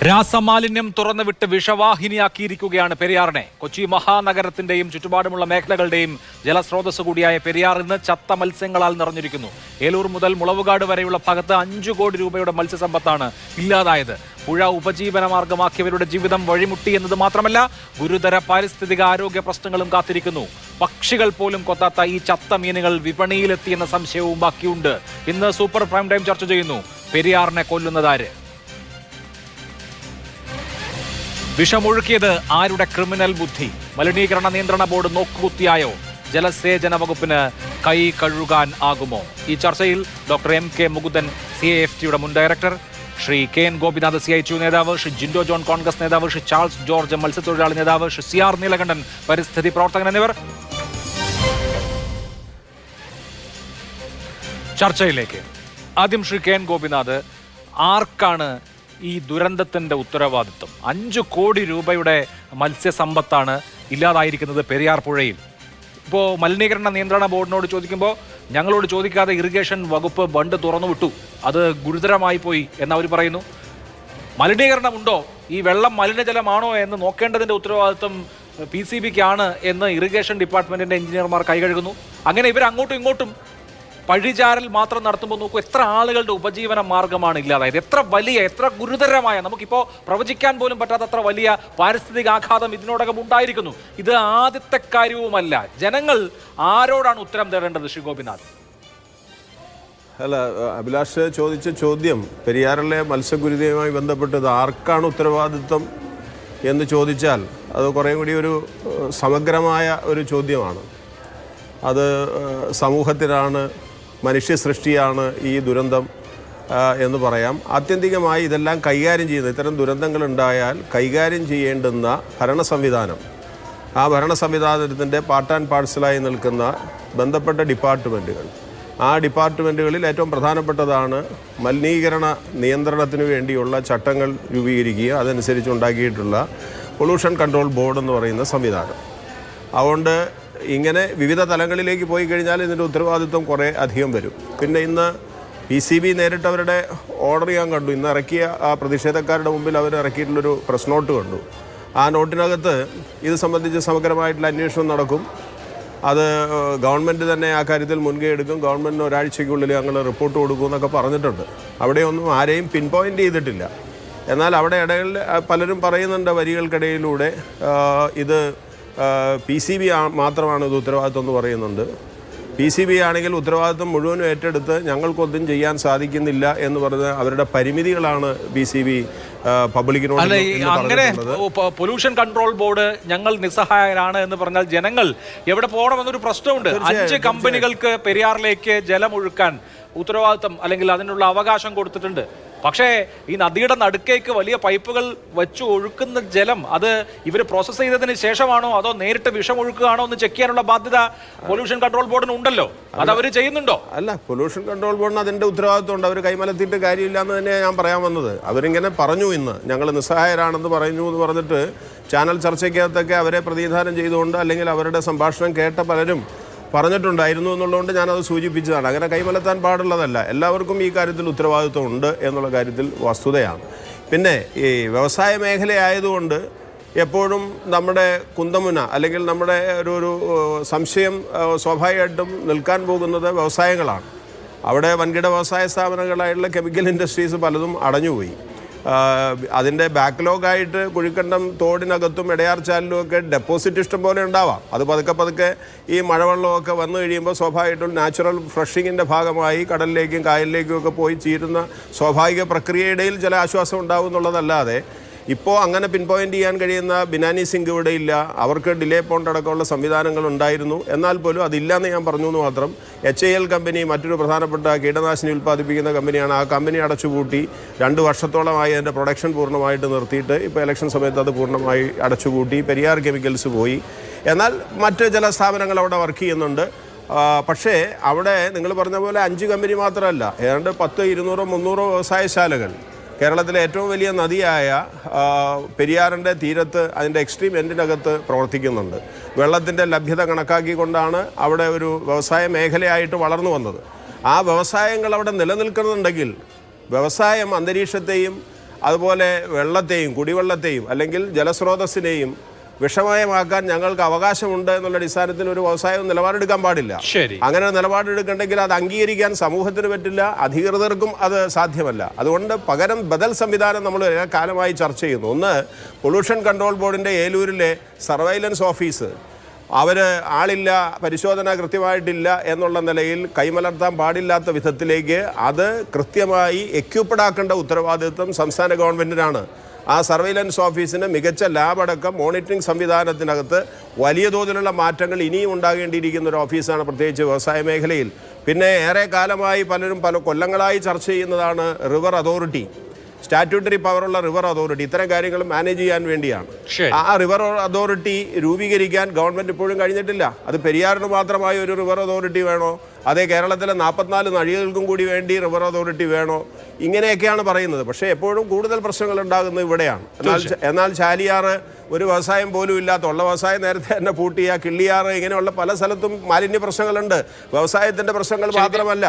രാസമാലിന്യം തുറന്നുവിട്ട് വിഷവാഹിനിയാക്കിയിരിക്കുകയാണ് പെരിയാറിനെ. കൊച്ചി മഹാനഗരത്തിന്റെയും ചുറ്റുപാടുമുള്ള മേഖലകളുടെയും ജലസ്രോതസ് കൂടിയായ പെരിയാർ ഇന്ന് ചത്ത മത്സ്യങ്ങളാൽ നിറഞ്ഞിരിക്കുന്നു. ഏലൂർ മുതൽ മുളവുകാട് വരെയുള്ള ഭാഗത്ത് 5 കോടി രൂപയുടെ മത്സ്യസമ്പത്താണ് ഇല്ലാതായത്. പുഴ ഉപജീവന മാർഗമാക്കിയവരുടെ ജീവിതം വഴിമുട്ടി എന്നത് മാത്രമല്ല, ഗുരുതര പാരിസ്ഥിതിക ആരോഗ്യ പ്രശ്നങ്ങളും കാത്തിരിക്കുന്നു. പക്ഷികൾ പോലും കൊത്താത്ത ഈ ചത്ത മീനുകൾ വിപണിയിലെത്തിയെന്ന സംശയവും ബാക്കിയുണ്ട്. ഇന്ന് സൂപ്പർ പ്രൈം ടൈം ചർച്ച ചെയ്യുന്നു. പെരിയാറിനെ കൊല്ലുന്നതാര്? വിഷമൊഴുക്കിയത് ആരുടെ ക്രിമിനൽ ബുദ്ധി? മലിനീകരണ നിയന്ത്രണ ബോർഡ് നോക്കുകുത്തിയായോ? ജലസേചന വകുപ്പിന് കൈ കഴുകാൻ ആകുമോ? ഈ ചർച്ചയിൽ ഡോക്ടർ MK മുകുന്ദൻ CAFTയുടെ മുൻ director, Shri KN Gopinath CITU നേതാവ്, ശ്രീ ജിൻഡോ ജോൺ കോൺഗ്രസ് നേതാവ്, ശ്രീ ചാൾസ് ജോർജ് മത്സ്യത്തൊഴിലാളി നേതാവ്, ശ്രീ CR നീലകണ്ഠൻ പരിസ്ഥിതി പ്രവർത്തകൻ എന്നിവർ. ചർച്ചയിലേക്ക് ആദ്യം ശ്രീ KN ഗോപിനാഥ്, ആർക്കാണ് ഈ ദുരന്തത്തിന്റെ ഉത്തരവാദിത്വം? 5 കോടി രൂപയുടെ മത്സ്യസമ്പത്താണ് ഇല്ലാതായിരിക്കുന്നത് പെരിയാർ പുഴയിൽ. ഇപ്പോൾ മലിനീകരണ നിയന്ത്രണ ബോർഡിനോട് ചോദിക്കുമ്പോൾ ഞങ്ങളോട് ചോദിക്കാതെ ഇറിഗേഷൻ വകുപ്പ് ബണ്ട് തുറന്നു വിട്ടു, അത് ഗുരുതരമായി പോയി എന്നവർ പറയുന്നു. മലിനീകരണമുണ്ടോ, ഈ വെള്ളം മലിനജലമാണോ എന്ന് നോക്കേണ്ടതിൻ്റെ ഉത്തരവാദിത്വം PCBക്കാണ് എന്ന് ഇറിഗേഷൻ ഡിപ്പാർട്ട്മെന്റിന്റെ എഞ്ചിനീയർമാർ കൈകഴുകുന്നു. അങ്ങനെ ഇവർ അങ്ങോട്ടും ഇങ്ങോട്ടും പഴിചാരൽ മാത്രം നടത്തുമ്പോൾ നോക്കൂ, എത്ര ആളുകളുടെ ഉപജീവന മാർഗമാണ് ഇല്ലാതായത്. എത്ര ഗുരുതരമായ, നമുക്കിപ്പോൾ പ്രവചിക്കാൻ പോലും പറ്റാത്തത്ര വലിയ പാരിസ്ഥിതിക ആഘാതം ഇതിനോടകം ഉണ്ടായിരിക്കുന്നു. ഇത് ആദ്യത്തെ കാര്യവുമല്ല. ജനങ്ങൾ ആരോടാണ് ഉത്തരം തേടേണ്ടത്? ശ്രീ ഗോപിനാഥ്. അല്ല, അഭിലാഷ് ചോദിച്ച ചോദ്യം പെരിയാറിലെ മത്സ്യഗുരുതയുമായി ബന്ധപ്പെട്ടത് ആർക്കാണ് ഉത്തരവാദിത്വം എന്ന് ചോദിച്ചാൽ അത് കുറേ കൂടി ഒരു സമഗ്രമായ ഒരു ചോദ്യമാണ്. അത് സമൂഹത്തിനാണ്, മനുഷ്യ സൃഷ്ടിയാണ് ഈ ദുരന്തം എന്ന് പറയാം. ആത്യന്തികമായി ഇതെല്ലാം കൈകാര്യം ചെയ്യുന്ന, ഇത്തരം ദുരന്തങ്ങൾ ഉണ്ടായാൽ കൈകാര്യം ചെയ്യേണ്ടുന്ന ഭരണ സംവിധാനം, ആ ഭരണ സംവിധാനത്തിൻ്റെ പാർട്ട് ആൻഡ് പാർസലായി നിൽക്കുന്ന ബന്ധപ്പെട്ട ഡിപ്പാർട്ട്മെൻറ്റുകൾ, ആ ഡിപ്പാർട്ട്മെൻറ്റുകളിൽ ഏറ്റവും പ്രധാനപ്പെട്ടതാണ് മലിനീകരണ നിയന്ത്രണത്തിന് വേണ്ടിയുള്ള ചട്ടങ്ങൾ രൂപീകരിക്കുക, അതനുസരിച്ച് ഉണ്ടാക്കിയിട്ടുള്ള പൊല്യൂഷൻ കൺട്രോൾ ബോർഡ് എന്ന് പറയുന്ന സംവിധാനം. അതുകൊണ്ട് ഇങ്ങനെ വിവിധ തലങ്ങളിലേക്ക് പോയി കഴിഞ്ഞാൽ ഇതിൻ്റെ ഉത്തരവാദിത്വം കുറേ അധികം വരും. പിന്നെ ഇന്ന് PCB നേരിട്ട് അവരുടെ ഓർഡർ ചെയ്യാൻ കണ്ടു. ഇന്ന് ഇറക്കിയ ആ പ്രതിഷേധക്കാരുടെ മുമ്പിൽ അവർ ഇറക്കിയിട്ടുള്ളൊരു പ്രസ് നോട്ട് കണ്ടു. ആ നോട്ടിനകത്ത് ഇത് സംബന്ധിച്ച് സമഗ്രമായിട്ടുള്ള അന്വേഷണം നടക്കും, അത് ഗവൺമെൻറ് തന്നെ ആ കാര്യത്തിൽ മുൻകൈ എടുക്കും, ഗവൺമെൻറ്റിന് ഒരാഴ്ചയ്ക്കുള്ളിൽ ഞങ്ങൾ റിപ്പോർട്ട് കൊടുക്കും എന്നൊക്കെ പറഞ്ഞിട്ടുണ്ട്. അവിടെയൊന്നും ആരെയും പിൻ പോയിൻ്റ് ചെയ്തിട്ടില്ല. എന്നാൽ അവിടെ ഇടയിൽ പലരും പറയുന്നുണ്ട് വരികൾക്കിടയിലൂടെ ഇത് PCB മാത്രമാണ് ഇത് ഉത്തരവാദിത്വം എന്ന് പറയുന്നുണ്ട്. PCB ആണെങ്കിൽ ഉത്തരവാദിത്വം മുഴുവനും ഏറ്റെടുത്ത് ഞങ്ങൾക്കൊന്നും ചെയ്യാൻ സാധിക്കുന്നില്ല എന്ന് പറഞ്ഞ അവരുടെ പരിമിതികളാണ് PCB പബ്ലിക്കിനോട്. അങ്ങനെ പൊല്യൂഷൻ കൺട്രോൾ ബോർഡ് ഞങ്ങൾ നിസ്സഹായരാണ് എന്ന് പറഞ്ഞാൽ ജനങ്ങൾ എവിടെ പോകണമെന്നൊരു പ്രശ്നമുണ്ട്. 5 കമ്പനികൾക്ക് പെരിയാറിലേക്ക് ജലമൊഴുക്കാൻ ഉത്തരവാദിത്വം അല്ലെങ്കിൽ അതിനുള്ള അവകാശം കൊടുത്തിട്ടുണ്ട്. പക്ഷേ ഈ നദിയുടെ നടുക്കേക്ക് വലിയ പൈപ്പുകൾ വെച്ച് ഒഴുക്കുന്ന ജലം അത് ഇവർ പ്രോസസ്സ് ചെയ്തതിന് ശേഷമാണോ അതോ നേരിട്ട് വിഷമൊഴുക്കുകയാണോ എന്ന് ചെക്ക് ചെയ്യാനുള്ള ബാധ്യത പൊല്യൂഷൻ കൺട്രോൾ ബോർഡിന് ഉണ്ടല്ലോ. അത് അവർ ചെയ്യുന്നുണ്ടോ? അല്ല, പൊല്യൂഷൻ കൺട്രോൾ ബോർഡിന് അതിൻ്റെ ഉത്തരവാദിത്വം ഉണ്ട്. അവർ കൈമലത്തിയിട്ട് കാര്യമില്ല എന്ന് തന്നെയാണ് ഞാൻ പറയാൻ വന്നത്. അവരിങ്ങനെ പറഞ്ഞു, ഇന്ന് ഞങ്ങൾ നിസ്സഹായരാണെന്ന് പറഞ്ഞു എന്ന് പറഞ്ഞിട്ട് ചാനൽ ചർച്ചയ്ക്കകത്തൊക്കെ അവരെ പ്രതിനിധാനം ചെയ്തുകൊണ്ട് അല്ലെങ്കിൽ അവരുടെ സംഭാഷണം കേട്ട പലരും പറഞ്ഞിട്ടുണ്ടായിരുന്നു എന്നുള്ളതുകൊണ്ട് ഞാനത് സൂചിപ്പിച്ചതാണ്. അങ്ങനെ കൈമലത്താൻ പാടുള്ളതല്ല. എല്ലാവർക്കും ഈ കാര്യത്തിൽ ഉത്തരവാദിത്വം ഉണ്ട് എന്നുള്ള കാര്യത്തിൽ വസ്തുതയാണ്. പിന്നെ ഈ വ്യവസായ മേഖലയായതുകൊണ്ട് എപ്പോഴും നമ്മുടെ കുന്തമുന അല്ലെങ്കിൽ നമ്മുടെ ഒരു സംശയം സ്വാഭാവികമായിട്ടും നിൽക്കാൻ പോകുന്നത് വ്യവസായങ്ങളാണ്. അവിടെ വൻകിട വ്യവസായ സ്ഥാപനങ്ങളായിട്ടുള്ള കെമിക്കൽ ഇൻഡസ്ട്രീസ് പലതും അടഞ്ഞുപോയി. അതിൻ്റെ ബാക്ക്ലോഗായിട്ട് കുഴിക്കണ്ടം തോടിനകത്തും ഇടയാർച്ചാലിലും ഒക്കെ ഡെപ്പോസിറ്റ് ഇഷ്ടം പോലെ ഉണ്ടാവാം. അത് പതുക്കെ ഈ മഴവെള്ളമൊക്കെ വന്നു കഴിയുമ്പോൾ സ്വാഭാവികമായിട്ടും നാച്ചുറൽ ഫ്ലഷിങ്ങിൻ്റെ ഭാഗമായി കടലിലേക്കും കായലിലേക്കും ഒക്കെ പോയി ചീരുന്ന സ്വാഭാവിക പ്രക്രിയയിടയിൽ ചില ആശ്വാസം ഉണ്ടാവും എന്നുള്ളതല്ലാതെ ഇപ്പോൾ അങ്ങനെ പിൻ പോയിൻ്റ് ചെയ്യാൻ കഴിയുന്ന ബിനാനി സിങ്ക് ഇവിടെ ഇല്ല. അവർക്ക് ഡിലേ പോണ്ട് അടക്കമുള്ള സംവിധാനങ്ങൾ ഉണ്ടായിരുന്നു, എന്നാൽ പോലും അതില്ലാന്ന് ഞാൻ പറഞ്ഞു എന്ന് മാത്രം. HAL കമ്പനി മറ്റൊരു പ്രധാനപ്പെട്ട കീടനാശിനി ഉൽപ്പാദിപ്പിക്കുന്ന കമ്പനിയാണ്. ആ കമ്പനി അടച്ചുപൂട്ടി 2 വർഷത്തോളമായി അതിൻ്റെ പ്രൊഡക്ഷൻ പൂർണ്ണമായിട്ട് നിർത്തിയിട്ട് ഇപ്പോൾ ഇലക്ഷൻ സമയത്ത് അത് പൂർണ്ണമായി അടച്ചുപൂട്ടി. പെരിയാർ കെമിക്കൽസ് പോയി. എന്നാൽ മറ്റ് ചില സ്ഥാപനങ്ങൾ അവിടെ വർക്ക് ചെയ്യുന്നുണ്ട്. പക്ഷേ അവിടെ നിങ്ങൾ പറഞ്ഞ പോലെ 5 കമ്പനി മാത്രമല്ല, ഏതാണ്ട് 10, 200, 300 വ്യവസായശാലകൾ കേരളത്തിലെ ഏറ്റവും വലിയ നദിയായ പെരിയാറിൻ്റെ തീരത്ത് അതിൻ്റെ എക്സ്ട്രീം എൻഡിനകത്ത് പ്രവർത്തിക്കുന്നുണ്ട്. വെള്ളത്തിൻ്റെ ലഭ്യത കണക്കാക്കിക്കൊണ്ടാണ് അവിടെ ഒരു വ്യവസായ മേഖലയായിട്ട് വളർന്നു വന്നത്. ആ വ്യവസായങ്ങൾ അവിടെ നിലനിൽക്കുന്നുണ്ടെങ്കിൽ വ്യവസായം അന്തരീക്ഷത്തെയും അതുപോലെ വെള്ളത്തെയും കുടിവെള്ളത്തെയും അല്ലെങ്കിൽ ജലസ്രോതസ്സിനെയും വിഷമയമാക്കാൻ ഞങ്ങൾക്ക് അവകാശമുണ്ട് എന്നുള്ള അടിസ്ഥാനത്തിൽ ഒരു വ്യവസായം നിലപാടെടുക്കാൻ പാടില്ല. അങ്ങനെ നിലപാടെടുക്കണമെങ്കിൽ അത് അംഗീകരിക്കാൻ സമൂഹത്തിന് പറ്റില്ല, അധികൃതർക്കും അത് സാധ്യമല്ല. അതുകൊണ്ട് പകരം ബദൽ സംവിധാനം നമ്മൾ കാലമായി ചർച്ച ചെയ്യുന്നു. ഒന്ന്, പൊല്യൂഷൻ കൺട്രോൾ ബോർഡിൻ്റെ ഏലൂരിലെ സർവൈലൻസ് ഓഫീസ്, അവർ ആളില്ല, പരിശോധന കൃത്യമായിട്ടില്ല എന്നുള്ള നിലയിൽ കൈമലർത്താൻ പാടില്ലാത്ത വിധത്തിലേക്ക് അത് കൃത്യമായി എക്യുപ്ഡ് ആക്കേണ്ട ഉത്തരവാദിത്വം സംസ്ഥാന ഗവൺമെൻറ്റിനാണ്. ആ സർവൈലൻസ് ഓഫീസിന് മികച്ച ലാബടക്കം മോണിറ്ററിംഗ് സംവിധാനത്തിനകത്ത് വലിയ തോതിലുള്ള മാറ്റങ്ങൾ ഇനിയും ഉണ്ടാകേണ്ടിയിരിക്കുന്ന ഒരു ഓഫീസാണ്, പ്രത്യേകിച്ച് വ്യവസായ മേഖലയിൽ. പിന്നെ ഏറെ കാലമായി പല കൊല്ലങ്ങളായി ചർച്ച ചെയ്യുന്നതാണ് റിവർ അതോറിറ്റി, സ്റ്റാറ്റ്യൂട്ടറി പവറുള്ള റിവർ അതോറിറ്റി. ഇത്തരം കാര്യങ്ങൾ മാനേജ് ചെയ്യാൻ വേണ്ടിയാണ്. ആ റിവർ അതോറിറ്റി രൂപീകരിക്കാൻ ഗവൺമെൻറ് ഇപ്പോഴും കഴിഞ്ഞിട്ടില്ല. അത് പെരിയാറിന് മാത്രമായി ഒരു റിവർ അതോറിറ്റി വേണോ, അതേ കേരളത്തിലെ 44 നദികൾക്കും കൂടി വേണ്ടി റിവർ അതോറിറ്റി വേണോ, ഇങ്ങനെയൊക്കെയാണ് പറയുന്നത്. പക്ഷേ എപ്പോഴും കൂടുതൽ പ്രശ്നങ്ങൾ ഉണ്ടാകുന്നത് ഇവിടെയാണ്. എന്നാൽ ചാലിയാറ് ഒരു വ്യവസായം പോലും ഇല്ലാത്ത, ഉള്ള വ്യവസായം നേരത്തെ തന്നെ പൂട്ടിയ കിള്ളിയാറ്, ഇങ്ങനെയുള്ള പല സ്ഥലത്തും മാലിന്യ പ്രശ്നങ്ങളുണ്ട്. വ്യവസായത്തിന്റെ പ്രശ്നങ്ങൾ മാത്രമല്ല,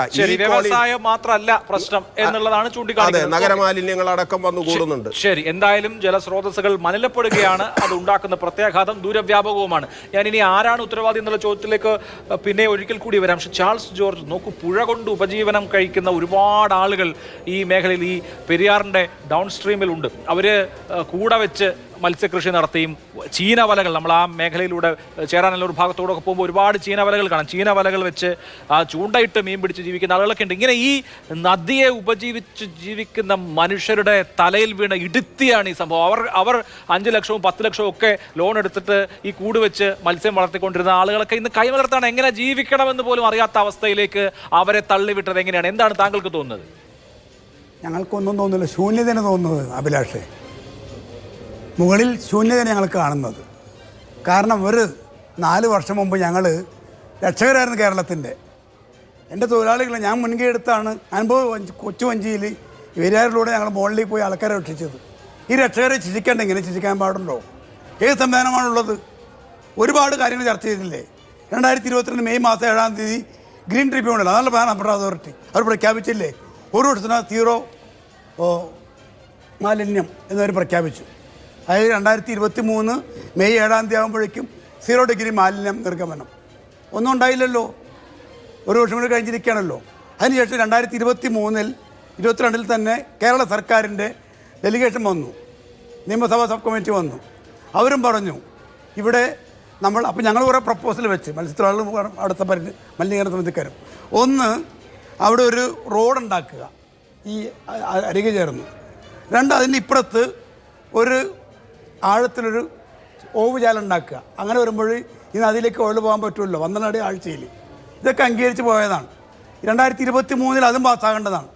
മാത്രമല്ല പ്രശ്നം എന്നുള്ളതാണ് ചൂണ്ടിക്കാണിക്കുന്നത്. നഗരമാലിന്യങ്ങൾ അടക്കം വന്നു കൂടുന്നുണ്ട്. ശരി, എന്തായാലും ജലസ്രോതസ്സുകൾ മലിനപ്പെടുകയാണ്, അത് ഉണ്ടാക്കുന്ന പ്രത്യാഘാതം ദൂരവ്യാപകവുമാണ്. ഞാൻ ഇനി ആരാണ് ഉത്തരവാദി എന്നുള്ള ചോദ്യത്തിലേക്ക് പിന്നെ ഒരിക്കൽ കൂടി വരാം. പക്ഷെ ചാൾസ് ജോർജ്, നോക്കൂ, പുഴ കൊണ്ട് ഉപജീവനം കഴിക്കുന്ന ഒരുപാട് ആളുകൾ ഈ മേഖലയിൽ, ഈ പെരിയാറിന്റെ ഡൗൺ സ്ട്രീമിലുണ്ട്. അവര് കൂടെ വെച്ച് മത്സ്യകൃഷി നടത്തിയും ചീനവലകൾ, നമ്മൾ ആ മേഖലയിലൂടെ ചേരാനല്ലൊരു ഭാഗത്തോടൊക്കെ പോകുമ്പോൾ ഒരുപാട് ചീനവലകൾ കാണാം. ചീനവലകൾ വെച്ച് ചൂണ്ടയിട്ട് മീൻ പിടിച്ച് ജീവിക്കുന്ന ആളുകളൊക്കെ ഉണ്ട്. ഇങ്ങനെ ഈ നദിയെ ഉപജീവിച്ച് ജീവിക്കുന്ന മനുഷ്യരുടെ തലയിൽ വീണ ഇടുത്തിയാണ് ഈ സംഭവം. അവർ 5 ലക്ഷവും 10 ലക്ഷവും ഒക്കെ ലോൺ എടുത്തിട്ട് ഈ കൂട് വെച്ച് മത്സ്യം വളർത്തിക്കൊണ്ടിരുന്ന ആളുകളൊക്കെ ഇന്ന് കൈമലർത്താണ് എങ്ങനെ ജീവിക്കണമെന്ന് പോലും അറിയാത്ത അവസ്ഥയിലേക്ക് അവരെ തള്ളിവിട്ടത് എങ്ങനെയാണ്? എന്താണ് താങ്കൾക്ക് തോന്നുന്നത്? ഞങ്ങൾക്കൊന്നും തോന്നുന്നില്ല, ശൂന്യതയാണ് തോന്നുന്നത് അഭിലാഷേ. മുകളിൽ ശൂന്യതയാണ് ഞങ്ങൾ കാണുന്നത്. കാരണം ഒരു 4 വർഷം മുമ്പ് ഞങ്ങൾ രക്ഷകരായിരുന്നു കേരളത്തിൻ്റെ. എൻ്റെ തൊഴിലാളികളെ ഞാൻ മുൻകൈ എടുത്താണ് കൊച്ചു വഞ്ചിയിൽ പെരിയാറിലൂടെ ഞങ്ങൾ മുകളിലേക്ക് പോയി ആൾക്കാരെ രക്ഷിച്ചത്. ഈ രക്ഷകരെ ശിക്ഷിക്കേണ്ട, ഇങ്ങനെ ശിക്ഷിക്കാൻ പാടുണ്ടോ? ഏത് സംവിധാനമാണുള്ളത്? ഒരുപാട് കാര്യങ്ങൾ ചർച്ച ചെയ്തില്ലേ? 2022 മെയ് മാസം 7-ാം തീയതി ഗ്രീൻ ട്രിബ്യൂണൽ, അതാണ് പ്രധാനപ്പെട്ട അതോറിറ്റി, അവർ പ്രഖ്യാപിച്ചില്ലേ, ഒരു വർഷത്തിന് 0 മാലിന്യം എന്നവർ പ്രഖ്യാപിച്ചു. അതായത് 2023 മെയ് 7-ാം തീയതി ആകുമ്പോഴേക്കും 0 ഡിഗ്രി മാലിന്യം നിർഗമനം. ഒന്നും ഉണ്ടായില്ലല്ലോ, ഒരു വർഷം കൂടി കഴിഞ്ഞിരിക്കുകയാണല്ലോ. അതിനുശേഷം 2022 തന്നെ കേരള സർക്കാരിൻ്റെ ഡെലിഗേഷൻ വന്നു, നിയമസഭാ സബ് കമ്മിറ്റി വന്നു. അവരും പറഞ്ഞു ഇവിടെ നമ്മൾ, അപ്പോൾ ഞങ്ങൾ കുറേ പ്രപ്പോസൽ വെച്ച് മത്സ്യത്തൊഴിലാളികൾ അടുത്ത മലിനീകരണ സമിതിക്കാരും. ഒന്ന്, അവിടെ ഒരു റോഡുണ്ടാക്കുക ഈ അരികെ ചേർന്ന്. 2, അതിൻ്റെ ഇപ്പുറത്ത് ഒരു ആഴത്തിലൊരു ഓവുചാലം ഉണ്ടാക്കുക. അങ്ങനെ വരുമ്പോൾ ഈ നദിയിലേക്ക് ഒഴുകി പോകാൻ പറ്റുമല്ലോ 12 ആഴ്ചയിൽ. ഇതൊക്കെ അംഗീകരിച്ച് പോയതാണ്. 2023 അതും പാസ്സാകേണ്ടതാണ്.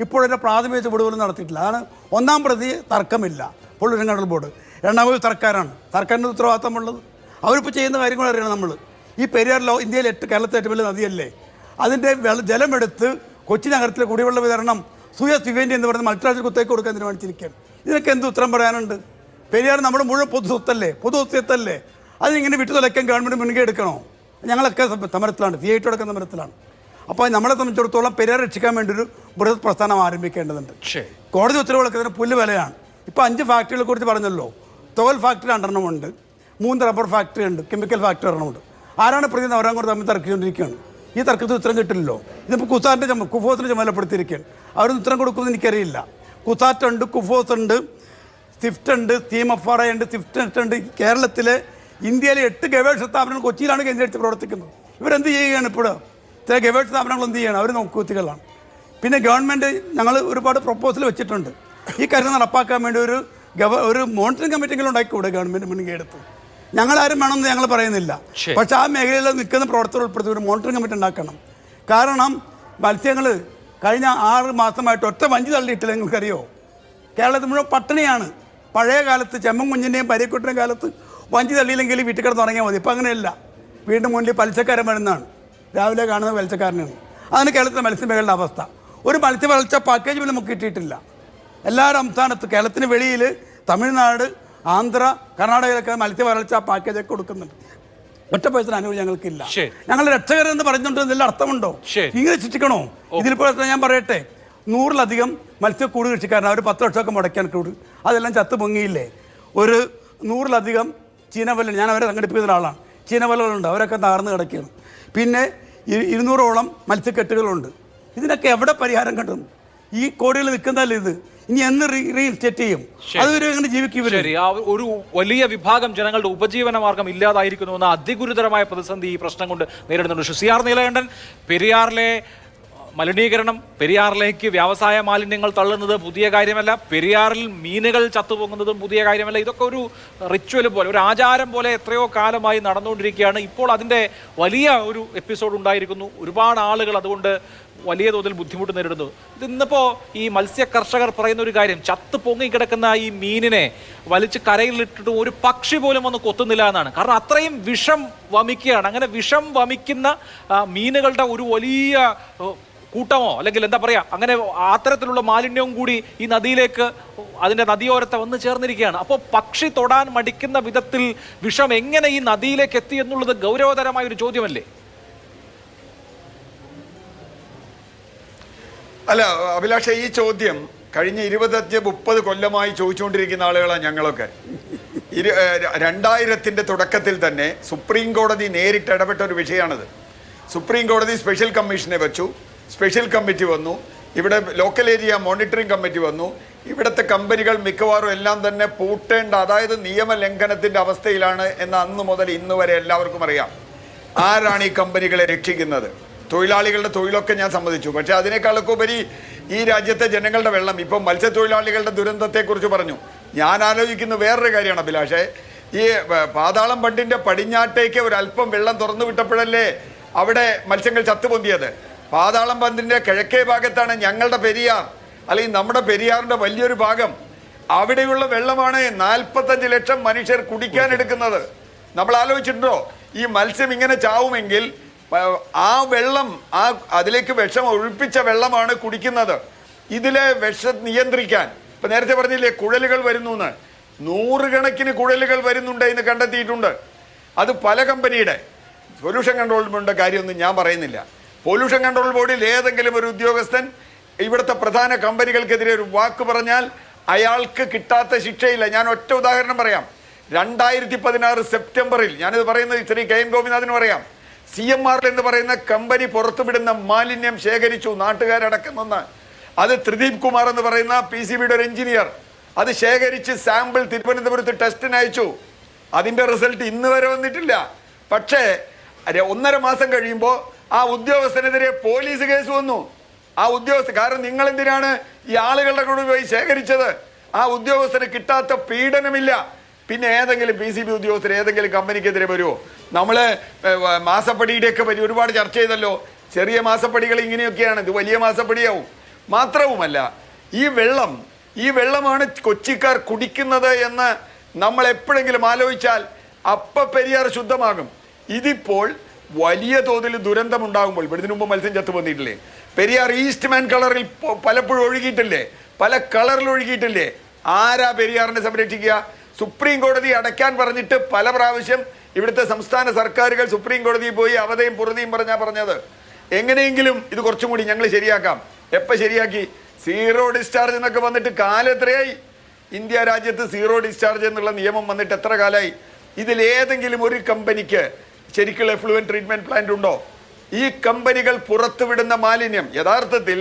ഇപ്പോഴൊരു പ്രാഥമിക ചുവടുപോലും നടത്തിയിട്ടില്ല. അതാണ് ഒന്നാം പ്രതി, തർക്കമില്ല, പൊല്യൂഷൻ കൺട്രോൾ ബോർഡ്. രണ്ടാമത് സർക്കാരാണ്, സർക്കാരിൻ്റെ ഉത്തരവാദിത്തമുള്ളത്. അവരിപ്പോൾ ചെയ്യുന്ന കാര്യങ്ങൾ അറിയണം നമ്മൾ. ഈ പെരിയാറിലോ ഇന്ത്യയിലെ കേരളത്തിലെ ഏറ്റവും വലിയ നദിയല്ലേ, അതിൻ്റെ ജലമെടുത്ത് കൊച്ചി നഗരത്തിലെ കുടിവെള്ള വിതരണം സൂയസ് വിവേൻഡി എന്ന് പറയുന്ന മൾട്ടിനാഷണൽ കുത്തേക്ക് കൊടുക്കാൻ തീരുമാനിച്ചിരിക്കുകയാണ്. ഇതിനൊക്കെ എന്ത് ഉത്തരം പറയാനുണ്ട്? പെരിയാർ നമ്മുടെ മുഴുവൻ പൊതു സ്വത്തല്ലേ, അതിനിങ്ങനെ വിട്ടു തുലയ്ക്കാൻ ഗവൺമെൻറ് മുൻകൈ എടുക്കണോ? ഞങ്ങളൊക്കെ സമരത്തിലാണ്, CIT അടക്കം സമരത്തിലാണ്. അപ്പോൾ നമ്മളെ സംബന്ധിച്ചിടത്തോളം പെരിയാർ രക്ഷിക്കാൻ വേണ്ടി ഒരു ബൃഹത് പ്രസ്ഥാനം ആരംഭിക്കേണ്ടതുണ്ട്. കോടതി ഉത്തരവുകളൊക്കെ ഇതിന് പുല്ല് വിലയാണ്. ഇപ്പോൾ 5 ഫാക്ടറികളെ കുറിച്ച് പറഞ്ഞല്ലോ. തോൽ ഫാക്ടറി 2 ഉണ്ട്, 3 റബ്ബർ ഫാക്ടറി ഉണ്ട്, കെമിക്കൽ ഫാക്ടറി 1 ഉണ്ട്. ആരാണ് പ്രതി അവരാൻ കൂടെ തമ്മിൽ തർക്കിച്ചുകൊണ്ടിരിക്കുകയാണ്. ഈ തർക്കത്തിന് ഉത്തരം കിട്ടില്ലല്ലോ. ഇതിപ്പോൾ കുഫോസിൻ്റെ ചുമതലപ്പെടുത്തിയിരിക്കുകയാണ്. അവരൊന്നും ഉത്തരം കൊടുക്കുമെന്ന് എനിക്കറിയില്ല. കുസാറ്റ് ഉണ്ട്, കുഫോസ് ഉണ്ട്, സ്വിഫ്റ്റ് ഉണ്ട്, CMFRI ഉണ്ട്, സ്വിഫ്റ്റ് ഉണ്ട്. കേരളത്തിലെ ഇന്ത്യയിലെ 8 ഗവേഷണ സ്ഥാപനങ്ങൾ കൊച്ചിയിലാണ് കേന്ദ്രീകരിച്ച് പ്രവർത്തിക്കുന്നത്. ഇവരെന്ത് ചെയ്യുകയാണ്? ഇപ്പോൾ ചില ഗവേഷണ സ്ഥാപനങ്ങൾ എന്ത് ചെയ്യണം? അവർ നോക്കുകുത്തികളാണ്. പിന്നെ ഗവൺമെൻറ് ഞങ്ങൾ ഒരുപാട് പ്രപ്പോസൽ വെച്ചിട്ടുണ്ട്. ഈ കാര്യം നടപ്പാക്കാൻ വേണ്ടി ഒരു മോണിറ്ററിംഗ് കമ്മിറ്റികൾ ഉണ്ടാക്കിക്കൂടെ ഗവൺമെൻറ് മുൻകൈ എടുത്ത്? ഞങ്ങളാരും വേണമെന്ന് ഞങ്ങൾ പറയുന്നില്ല. പക്ഷേ ആ മേഖലയിൽ നിൽക്കുന്ന പ്രവർത്തകർ ഉൾപ്പെടുത്തി ഒരു മോണിറ്ററിംഗ് കമ്മിറ്റി ഉണ്ടാക്കണം. കാരണം മത്സ്യങ്ങൾ കഴിഞ്ഞ 6 മാസമായിട്ട് ഒറ്റ വഞ്ചി തള്ളിയിട്ടില്ല. നിങ്ങൾക്കറിയോ? കേരളത്തിൽ മുഴുവൻ പട്ടിണിയാണ്. പഴയ കാലത്ത് ചെമ്മൻ കുഞ്ഞിൻ്റെയും പരിക്കുട്ടിൻ്റെയും കാലത്ത് വഞ്ചി തള്ളിയില്ലെങ്കിൽ വീട്ടിൽ കിടന്ന് തുടങ്ങിയാൽ മതി. ഇപ്പം അങ്ങനെയല്ല. വീണ്ടും മുന്നിൽ പലിശക്കാരൻ വരുന്നതാണ്, രാവിലെ കാണുന്നത് പലിശക്കാരനാണ്. അതാണ് കേരളത്തിലെ മത്സ്യമേഖലയുടെ അവസ്ഥ. ഒരു മത്സ്യ വളർച്ച പാക്കേജ് പോലും നമുക്ക് കിട്ടിയിട്ടില്ല. എല്ലാ സംസ്ഥാനത്തും, കേരളത്തിന് വെളിയിൽ തമിഴ്നാട്, ആന്ധ്ര, കർണാടകയിലൊക്കെ മത്സ്യ വളർച്ച പാക്കേജൊക്കെ കൊടുക്കുന്നുണ്ട്. ഒറ്റ പൈസ അനുഭവം ഞങ്ങൾക്കില്ല. ഞങ്ങൾ രക്ഷകരെന്ന് പറഞ്ഞുകൊണ്ട് എന്തെല്ലാം അർത്ഥമുണ്ടോ? ഇങ്ങനെ ശിക്ഷിക്കണോ? ഇതിലിപ്പോൾ ഞാൻ പറയട്ടെ, 100-ലധികം മത്സ്യക്കൂട് കൃഷിക്കാരൻ അവർ 10 ലക്ഷമൊക്കെ മുടക്കാൻ കൂട് അതെല്ലാം ചത്ത് പൊങ്ങിയില്ലേ? ഒരു 100-ലധികം ചീനവല, ഞാൻ അവരെ സംഘടിപ്പിക്കുന്ന ഒരാളാണ്, ചീനവലകളുണ്ട്, അവരൊക്കെ തകർന്ന് കിടക്കുകയാണ്. പിന്നെ 200ഓളം മത്സ്യക്കെട്ടുകളുണ്ട്. ഇതിനൊക്കെ എവിടെ പരിഹാരം കണ്ടുന്നു? ഈ കോടികൾ നിൽക്കുന്നതല്ലേ ഇത്? ഇനി എന്ന് റീഇൻസ്റ്റേറ്റ് ചെയ്യും? അതുവരെ എങ്ങനെ ജീവിക്കും? ശരി, ആ ഒരു വലിയ വിഭാഗം ജനങ്ങളുടെ ഉപജീവന മാർഗം ഇല്ലാതായിരിക്കുന്നു എന്ന അതിഗുരുതരമായ പ്രതിസന്ധി ഈ പ്രശ്നം കൊണ്ട് നേരിടുന്നുണ്ട്. സി ആർ നീലകണ്ഠൻ, പെരിയാറിലെ മലിനീകരണം, പെരിയാറിലേക്ക് വ്യവസായ മാലിന്യങ്ങൾ തള്ളുന്നത് പുതിയ കാര്യമല്ല, പെരിയാറിൽ മീനുകൾ ചത്തുപോകുന്നതും പുതിയ കാര്യമല്ല. ഇതൊക്കെ ഒരു റിച്വൽ പോലെ, ഒരു ആചാരം പോലെ എത്രയോ കാലമായി നടന്നുകൊണ്ടിരിക്കുകയാണ്. ഇപ്പോൾ അതിൻ്റെ വലിയ ഒരു എപ്പിസോഡ് ഉണ്ടായിരിക്കുന്നു. ഒരുപാട് ആളുകൾ അതുകൊണ്ട് വലിയ തോതിൽ ബുദ്ധിമുട്ട് നേരിടുന്നു. ഇന്നിപ്പോൾ ഈ മത്സ്യ കർഷകർ പറയുന്ന ഒരു കാര്യം, ചത്ത് പൊങ്ങിക്കിടക്കുന്ന ഈ മീനിനെ വലിച്ച് കരയിലിട്ടിട്ട് ഒരു പക്ഷി പോലും ഒന്ന് കൊത്തുന്നില്ല എന്നാണ്. കാരണം അത്രയും വിഷം വമിക്കുകയാണ്. അങ്ങനെ വിഷം വമിക്കുന്ന മീനുകളുടെ ഒരു വലിയ കൂട്ടമോ അല്ലെങ്കിൽ എന്താ പറയുക, അങ്ങനെ അത്തരത്തിലുള്ള മാലിന്യവും കൂടി ഈ നദിയിലേക്ക്, അതിൻ്റെ നദിയോരത്തെ വന്ന് ചേർന്നിരിക്കുകയാണ്. അപ്പോൾ പക്ഷി തൊടാൻ മടിക്കുന്ന വിധത്തിൽ വിഷം എങ്ങനെ ഈ നദിയിലേക്ക് എത്തി എന്നുള്ളത് ഗൗരവതരമായ ഒരു ചോദ്യമല്ലേ? അല്ല അഭിലാഷ, ഈ ചോദ്യം കഴിഞ്ഞ 25-30 കൊല്ലമായി ചോദിച്ചുകൊണ്ടിരിക്കുന്ന ആളുകളാണ് ഞങ്ങളൊക്കെ. 2000-ന്റെ തുടക്കത്തിൽ തന്നെ സുപ്രീം കോടതി നേരിട്ട് ഇടപെട്ട ഒരു വിഷയമാണിത്. സുപ്രീം കോടതി സ്പെഷ്യൽ കമ്മീഷനെ വെച്ചു, സ്പെഷ്യൽ കമ്മിറ്റി വന്നു, ഇവിടെ ലോക്കൽ ഏരിയ മോണിറ്ററിംഗ് കമ്മിറ്റി വന്നു. ഇവിടുത്തെ കമ്പനികൾ മിക്കവാറും എല്ലാം തന്നെ പൂട്ടേണ്ട, അതായത് നിയമലംഘനത്തിൻ്റെ അവസ്ഥയിലാണ് എന്ന് അന്ന് മുതൽ ഇന്ന് വരെ എല്ലാവർക്കും അറിയാം. ആരാണ് ഈ കമ്പനികളെ രക്ഷിക്കുന്നത്? തൊഴിലാളികളുടെ തൊഴിലൊക്കെ ഞാൻ സമ്മതിച്ചു, പക്ഷെ അതിനേക്കാളൊക്കെ ഉപരി ഈ രാജ്യത്തെ ജനങ്ങളുടെ വെള്ളം. ഇപ്പം മത്സ്യത്തൊഴിലാളികളുടെ ദുരന്തത്തെക്കുറിച്ച് പറഞ്ഞു. ഞാൻ ആലോചിക്കുന്ന വേറൊരു കാര്യമാണ് അഭിലാഷേ, ഈ പാതാളം ബണ്ടിൻ്റെ പടിഞ്ഞാട്ടേക്ക് ഒരല്പം വെള്ളം തുറന്നു വിട്ടപ്പോഴല്ലേ അവിടെ മത്സ്യങ്ങൾ ചത്തുപൊന്തിയത്. പാതാളം ബണ്ടിൻ്റെ കിഴക്കേ ഭാഗത്താണ് ഞങ്ങളുടെ പെരിയാർ, അല്ലെങ്കിൽ നമ്മുടെ പെരിയാറിൻ്റെ വലിയൊരു ഭാഗം. അവിടെയുള്ള വെള്ളമാണ് 45 ലക്ഷം മനുഷ്യർ കുടിക്കാൻ എടുക്കുന്നത്. നമ്മൾ ആലോചിച്ചിട്ടുണ്ടോ? ഈ മത്സ്യം ഇങ്ങനെ ചാവുമെങ്കിൽ ആ വെള്ളം, അതിലേക്ക് വിഷം ഒഴിപ്പിച്ച വെള്ളമാണ് കുടിക്കുന്നത്. ഇതിലെ വിഷം നിയന്ത്രിക്കാൻ ഇപ്പം നേരത്തെ പറഞ്ഞില്ലേ കുഴലുകൾ വരുന്നു എന്ന്, 100 കണക്കിന് കുഴലുകൾ വരുന്നുണ്ട് എന്ന് കണ്ടെത്തിയിട്ടുണ്ട്. അത് പല കമ്പനിയുടെ പൊല്യൂഷൻ കൺട്രോൾ ബോർഡിൻ്റെ കാര്യമൊന്നും ഞാൻ പറയുന്നില്ല. പൊല്യൂഷൻ കൺട്രോൾ ബോർഡിൽ ഏതെങ്കിലും ഒരു ഉദ്യോഗസ്ഥൻ ഇവിടുത്തെ പ്രധാന കമ്പനികൾക്കെതിരെ ഒരു വാക്ക് പറഞ്ഞാൽ അയാൾക്ക് കിട്ടാത്ത ശിക്ഷയില്ല. ഞാൻ ഒറ്റ ഉദാഹരണം പറയാം. 2016 സെപ്റ്റംബറിൽ, ഞാനിത് പറയുന്നത് ശ്രീ കെ എൻ ഗോപിനാഥിന് പറയാം, CMR എന്ന് പറയുന്ന കമ്പനി പുറത്തുവിടുന്ന മാലിന്യം ശേഖരിച്ചു നാട്ടുകാരടക്കുമെന്ന്. അത് ത്രിദീപ് കുമാർ എന്ന് പറയുന്ന PCBയുടെ ഒരു എഞ്ചിനീയർ അത് ശേഖരിച്ച് സാമ്പിൾ തിരുവനന്തപുരത്ത് ടെസ്റ്റിന് അയച്ചു. അതിൻ്റെ റിസൾട്ട് ഇന്ന് വരെ വന്നിട്ടില്ല. പക്ഷേ 1.5 മാസം കഴിയുമ്പോൾ ആ ഉദ്യോഗസ്ഥനെതിരെ പോലീസ് കേസ് വന്നു. ആ ഉദ്യോഗസ്ഥ, കാരണം നിങ്ങൾ എന്തിനാണ് ഈ ആളുകളുടെ കൂടെ പോയി ശേഖരിച്ചത്? ആ ഉദ്യോഗസ്ഥന് കിട്ടാത്ത പീഡനമില്ല. പിന്നെ ഏതെങ്കിലും PCB ഉദ്യോഗസ്ഥർ ഏതെങ്കിലും കമ്പനിക്കെതിരെ വരുമോ? നമ്മൾ മാസപ്പടിയുടെയൊക്കെ പറ്റി ഒരുപാട് ചർച്ച ചെയ്തല്ലോ. ചെറിയ മാസപ്പടികൾ ഇങ്ങനെയൊക്കെയാണ്, ഇത് വലിയ മാസപ്പടിയാവും. മാത്രവുമല്ല, ഈ വെള്ളമാണ് കൊച്ചിക്കാർ കുടിക്കുന്നത് എന്ന് നമ്മൾ എപ്പോഴെങ്കിലും ആലോചിച്ചാൽ അപ്പം പെരിയാർ ശുദ്ധമാകും. ഇതിപ്പോൾ വലിയ തോതിൽ ദുരന്തമുണ്ടാകുമ്പോൾ, ഇതിനു മുമ്പ് മത്സ്യം ചത്തു വന്നിട്ടില്ലേ? പെരിയാർ ഈസ്റ്റ്മാൻ കളറിൽ പലപ്പോഴും ഒഴുകിയിട്ടില്ലേ? പല കളറിൽ ഒഴുകിയിട്ടില്ലേ? ആരാ പെരിയാറിനെ സംരക്ഷിക്കുക? സുപ്രീം കോടതി അടയ്ക്കാൻ പറഞ്ഞിട്ട് പല പ്രാവശ്യം ഇവിടുത്തെ സംസ്ഥാന സർക്കാരുകൾ സുപ്രീം കോടതിയിൽ പോയി അവധയും പുറതിയും പറഞ്ഞത്. എങ്ങനെയെങ്കിലും ഇത് കുറച്ചും കൂടി ഞങ്ങൾ ശരിയാക്കാം. എപ്പോൾ ശരിയാക്കി? സീറോ ഡിസ്ചാർജ് എന്നൊക്കെ വന്നിട്ട് കാലം എത്രയായി? ഇന്ത്യ രാജ്യത്ത് സീറോ ഡിസ്ചാർജ് എന്നുള്ള നിയമം വന്നിട്ട് എത്ര കാലമായി? ഇതിലേതെങ്കിലും ഒരു കമ്പനിക്ക് ശരിക്കുള്ള എഫ്ലുവൻറ്റ് ട്രീറ്റ്മെൻറ്റ് പ്ലാന്റ് ഉണ്ടോ? ഈ കമ്പനികൾ പുറത്തുവിടുന്ന മാലിന്യം, യഥാർത്ഥത്തിൽ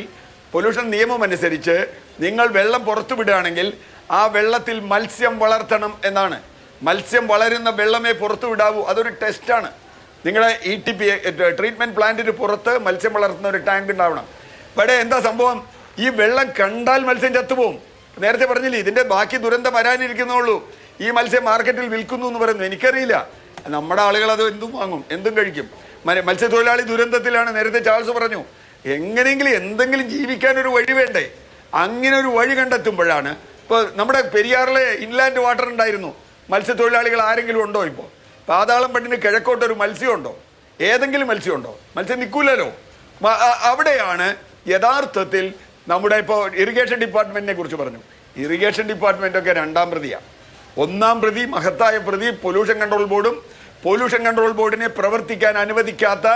പൊല്യൂഷൻ നിയമം അനുസരിച്ച് നിങ്ങൾ വെള്ളം പുറത്തുവിടുകയാണെങ്കിൽ ആ വെള്ളത്തിൽ മത്സ്യം വളർത്തണം എന്നാണ്. മത്സ്യം വളരുന്ന വെള്ളമേ പുറത്തു വിടാവൂ. അതൊരു ടെസ്റ്റാണ്. നിങ്ങളുടെ ETP ട്രീറ്റ്മെൻറ്റ് പ്ലാന്റിന് പുറത്ത് മത്സ്യം വളർത്തുന്ന ഒരു ടാങ്ക് ഉണ്ടാവണം. ഇവിടെ എന്താ സംഭവം? ഈ വെള്ളം കണ്ടാൽ മത്സ്യം ചത്തുപോകും. നേരത്തെ പറഞ്ഞില്ലേ, ഇതിൻ്റെ ബാക്കി ദുരന്തം വരാനിരിക്കുന്നുള്ളൂ. ഈ മത്സ്യം മാർക്കറ്റിൽ വിൽക്കുന്നു എന്ന് പറയുന്നു. എനിക്കറിയില്ല, നമ്മുടെ ആളുകൾ അത് എന്തും വാങ്ങും, എന്തും കഴിക്കും. മത്സ്യത്തൊഴിലാളി ദുരന്തത്തിലാണ്. നേരത്തെ ചാൾസ് പറഞ്ഞു, എങ്ങനെയെങ്കിലും എന്തെങ്കിലും ജീവിക്കാനൊരു വഴി വേണ്ടേ? അങ്ങനെ ഒരു വഴി കണ്ടെത്തുമ്പോഴാണ്. ഇപ്പോൾ നമ്മുടെ പെരിയാറിലെ ഇൻലാൻഡ് വാട്ടർ ഉണ്ടായിരുന്നു. മത്സ്യത്തൊഴിലാളികൾ ആരെങ്കിലും ഉണ്ടോ? ഇപ്പോൾ പാതാളം ബണ്ടിന് കിഴക്കോട്ടൊരു മത്സ്യമുണ്ടോ? ഏതെങ്കിലും മത്സ്യമുണ്ടോ? മത്സ്യം നിൽക്കൂലല്ലോ. അവിടെയാണ് യഥാർത്ഥത്തിൽ നമ്മുടെ ഇപ്പോൾ ഇറിഗേഷൻ ഡിപ്പാർട്ട്മെന്റിനെ കുറിച്ച് പറഞ്ഞു. ഇറിഗേഷൻ ഡിപ്പാർട്ട്മെന്റൊക്കെ 2ാം പ്രതിയാണ്. 1ാം പ്രതി, മഹത്തായ പ്രതി പൊല്യൂഷൻ കൺട്രോൾ ബോർഡും പൊല്യൂഷൻ കൺട്രോൾ ബോർഡിനെ പ്രവർത്തിക്കാൻ അനുവദിക്കാത്ത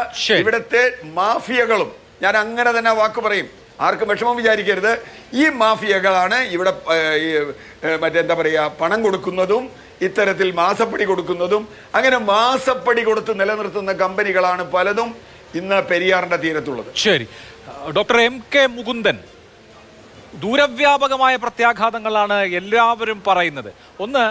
ഇവിടുത്തെ മാഫിയകളും. ഞാൻ അങ്ങനെ തന്നെ വാക്ക് പറയും. ആർക്കും വിഷമം വിചാരിക്കരുത്. ഈ മാഫിയകളാണ് ഇവിടെ മറ്റെന്താ പറയുക, പണം കൊടുക്കുന്നതും ഇത്തരത്തിൽ മാസപ്പടി കൊടുക്കുന്നതും. അങ്ങനെ മാസപ്പടി കൊടുത്ത് നിലനിർത്തുന്ന കമ്പനികളാണ് പലതും ഇന്ന് പെരിയാറിന്റെ തീരത്തുള്ളത്. ശരി, ഡോക്ടർ MK മുകുന്ദൻ, ദൂരവ്യാപകമായ പ്രത്യാഘാതങ്ങളാണ് എല്ലാവരും പറയുന്നത്. ഒന്ന്,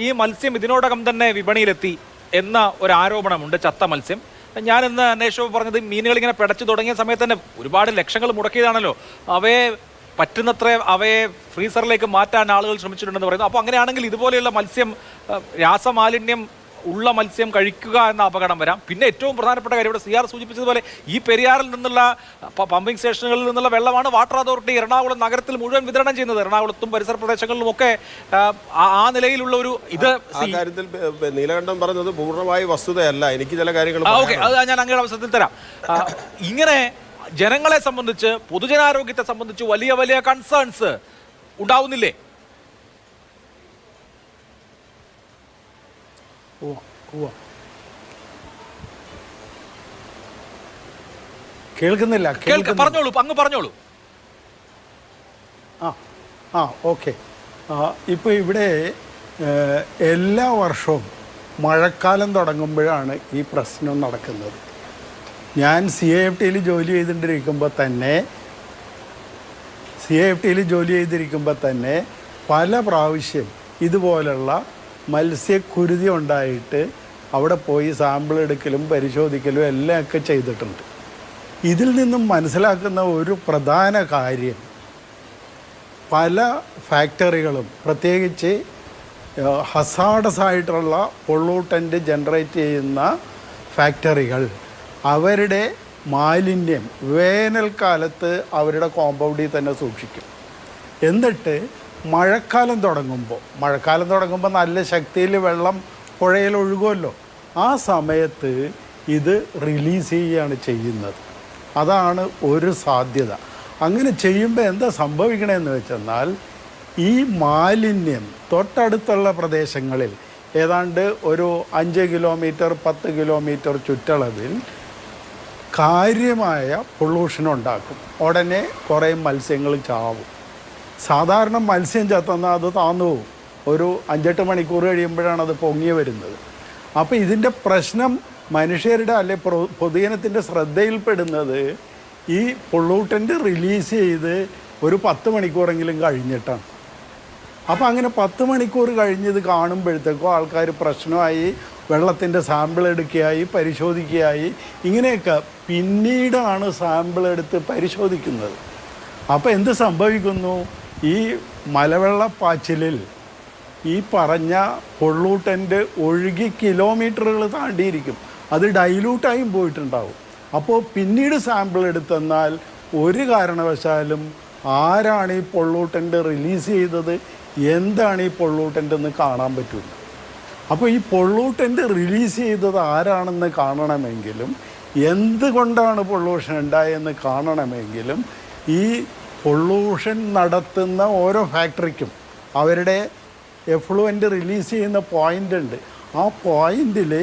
ഈ മത്സ്യം ഇതിനോടകം തന്നെ വിപണിയിലെത്തി എന്ന ഒരു ആരോപണമുണ്ട്, ചത്ത മത്സ്യം. ഞാൻ ഇന്ന് അന്വേഷണം പറഞ്ഞത് മീനുകൾ ഇങ്ങനെ പിടച്ചു തുടങ്ങിയ സമയത്ത് തന്നെ ഒരുപാട് ലക്ഷങ്ങൾ മുടക്കിയതാണല്ലോ. അവയെ പറ്റുന്നത്ര അവയെ ഫ്രീസറിലേക്ക് മാറ്റാൻ ആളുകൾ ശ്രമിച്ചിട്ടുണ്ടെന്ന് പറയുന്നു. അപ്പോൾ അങ്ങനെയാണെങ്കിൽ ഇതുപോലെയുള്ള മത്സ്യം, രാസമാലിന്യം ഉള്ള മത്സ്യം കഴിക്കുക എന്ന അപകടം വരാം. പിന്നെ ഏറ്റവും പ്രധാനപ്പെട്ട കാര്യം, ഇവിടെ CR സൂചിപ്പിച്ചതുപോലെ ഈ പെരിയാറിൽ നിന്നുള്ള പമ്പിംഗ് സ്റ്റേഷനുകളിൽ നിന്നുള്ള വെള്ളമാണ് വാട്ടർ അതോറിറ്റി എറണാകുളം നഗരത്തിൽ മുഴുവൻ വിതരണം ചെയ്യുന്നത്. എറണാകുളത്തും പരിസര പ്രദേശങ്ങളിലുമൊക്കെ ആ നിലയിലുള്ള ഒരു ഇത് കാര്യത്തിൽ നീലകണ്ഠൻ പറഞ്ഞത് പൂർണ്ണമായി വസ്തുതയല്ല. എനിക്ക് ചില കാര്യങ്ങൾ ഓക്കെ, അത് ഞാൻ അങ്ങയുടെ അവസരത്തിൽ തരാം. ഇങ്ങനെ ജനങ്ങളെ സംബന്ധിച്ച്, പൊതുജനാരോഗ്യത്തെ സംബന്ധിച്ച് വലിയ വലിയ കൺസേൺസ് ഉണ്ടാവുന്നില്ലേ? കേൾക്കുന്നില്ല, പറഞ്ഞോളൂ, അങ്ങ് പറഞ്ഞോളൂ. ഓക്കെ. ഇപ്പോൾ ഇവിടെ എല്ലാ വർഷവും മഴക്കാലം തുടങ്ങുമ്പോഴാണ് ഈ പ്രശ്നം നടക്കുന്നത്. ഞാൻ CIFTയിൽ ജോലി ചെയ്തിരിക്കുമ്പോൾ തന്നെ പല പ്രാവശ്യം ഇതുപോലുള്ള മത്സ്യക്കുരുതി ഉണ്ടായിട്ട് അവിടെ പോയി സാമ്പിൾ എടുക്കലും പരിശോധിക്കലും എല്ലാം ഒക്കെ ചെയ്തിട്ടുണ്ട്. ഇതിൽ നിന്നും മനസ്സിലാക്കുന്ന ഒരു പ്രധാന കാര്യം, പല ഫാക്ടറികളും പ്രത്യേകിച്ച് ഹസാഡസ് ആയിട്ടുള്ള പൊള്ളൂട്ടൻ്റ് ജനറേറ്റ് ചെയ്യുന്ന ഫാക്ടറികൾ അവരുടെ മാലിന്യം വേനൽക്കാലത്ത് അവരുടെ കോമ്പൗണ്ടിൽ തന്നെ സൂക്ഷിക്കും. എന്നിട്ട് മഴക്കാലം തുടങ്ങുമ്പോൾ നല്ല ശക്തിയിൽ വെള്ളം പുഴയിൽ ഒഴുകുമല്ലോ, ആ സമയത്ത് ഇത് റിലീസ് ചെയ്യുകയാണ് ചെയ്യുന്നത്. അതാണ് ഒരു സാധ്യത. അങ്ങനെ ചെയ്യുമ്പോൾ എന്താ സംഭവിക്കണമെന്ന് വെച്ചെന്നാൽ, ഈ മാലിന്യം തൊട്ടടുത്തുള്ള പ്രദേശങ്ങളിൽ ഏതാണ്ട് ഒരു 5 കിലോമീറ്റർ 10 കിലോമീറ്റർ ചുറ്റളവിൽ കാര്യമായ പൊള്യൂഷൻ ഉണ്ടാക്കും. ഉടനെ കുറേ മത്സ്യങ്ങൾ ചാവും. സാധാരണ മത്സ്യം ചത്തുന്നാൽ അത് താന്നു പോകും. ഒരു 5-8 മണിക്കൂർ കഴിയുമ്പോഴാണ് അത് പൊങ്ങി വരുന്നത്. അപ്പോൾ ഇതിൻ്റെ പ്രശ്നം മനുഷ്യരുടെ അല്ലെ പൊതുജനത്തിൻ്റെ ശ്രദ്ധയിൽപ്പെടുന്നത് ഈ പൊള്ളൂട്ടൻ്റ് റിലീസ് ചെയ്ത് ഒരു 10 മണിക്കൂറെങ്കിലും കഴിഞ്ഞിട്ടാണ്. അപ്പോൾ അങ്ങനെ 10 മണിക്കൂർ കഴിഞ്ഞത് കാണുമ്പോഴത്തേക്കും ആൾക്കാർ പ്രശ്നമായി വെള്ളത്തിൻ്റെ സാമ്പിൾ എടുക്കുകയായി, പരിശോധിക്കുകയായി. ഇങ്ങനെയൊക്കെ പിന്നീടാണ് സാമ്പിൾ എടുത്ത് പരിശോധിക്കുന്നത്. അപ്പോൾ എന്ത് സംഭവിക്കുന്നു? ഈ മലവെള്ളപ്പാച്ചിലിൽ ഈ പറഞ്ഞ പൊള്ളൂട്ടൻ്റ് ഒഴുകി കിലോമീറ്ററുകൾ താണ്ടിയിരിക്കും. അത് ഡൈലൂട്ടായും പോയിട്ടുണ്ടാവും. അപ്പോൾ പിന്നീട് സാമ്പിൾ എടുത്തെന്നാൽ ഒരു കാരണവശാലും ആരാണ് ഈ പൊള്ളൂട്ടൻ്റ് റിലീസ് ചെയ്തത്, എന്താണ് ഈ പൊള്ളൂട്ടൻ്റ് എന്ന് കാണാൻ പറ്റില്ല. അപ്പോൾ ഈ പൊള്ളൂട്ടൻ്റ് റിലീസ് ചെയ്തത് ആരാണെന്ന് കാണണമെങ്കിലും, എന്തുകൊണ്ടാണ് പൊള്ളൂഷൻ ഉണ്ടായെന്ന് കാണണമെങ്കിലും, ഈ പൊള്ളൂഷൻ നടത്തുന്ന ഓരോ ഫാക്ടറിക്കും അവരുടെ എഫ്ലുവൻ്റ് റിലീസ് ചെയ്യുന്ന പോയിൻ്റ് ഉണ്ട്. ആ പോയിന്റിൽ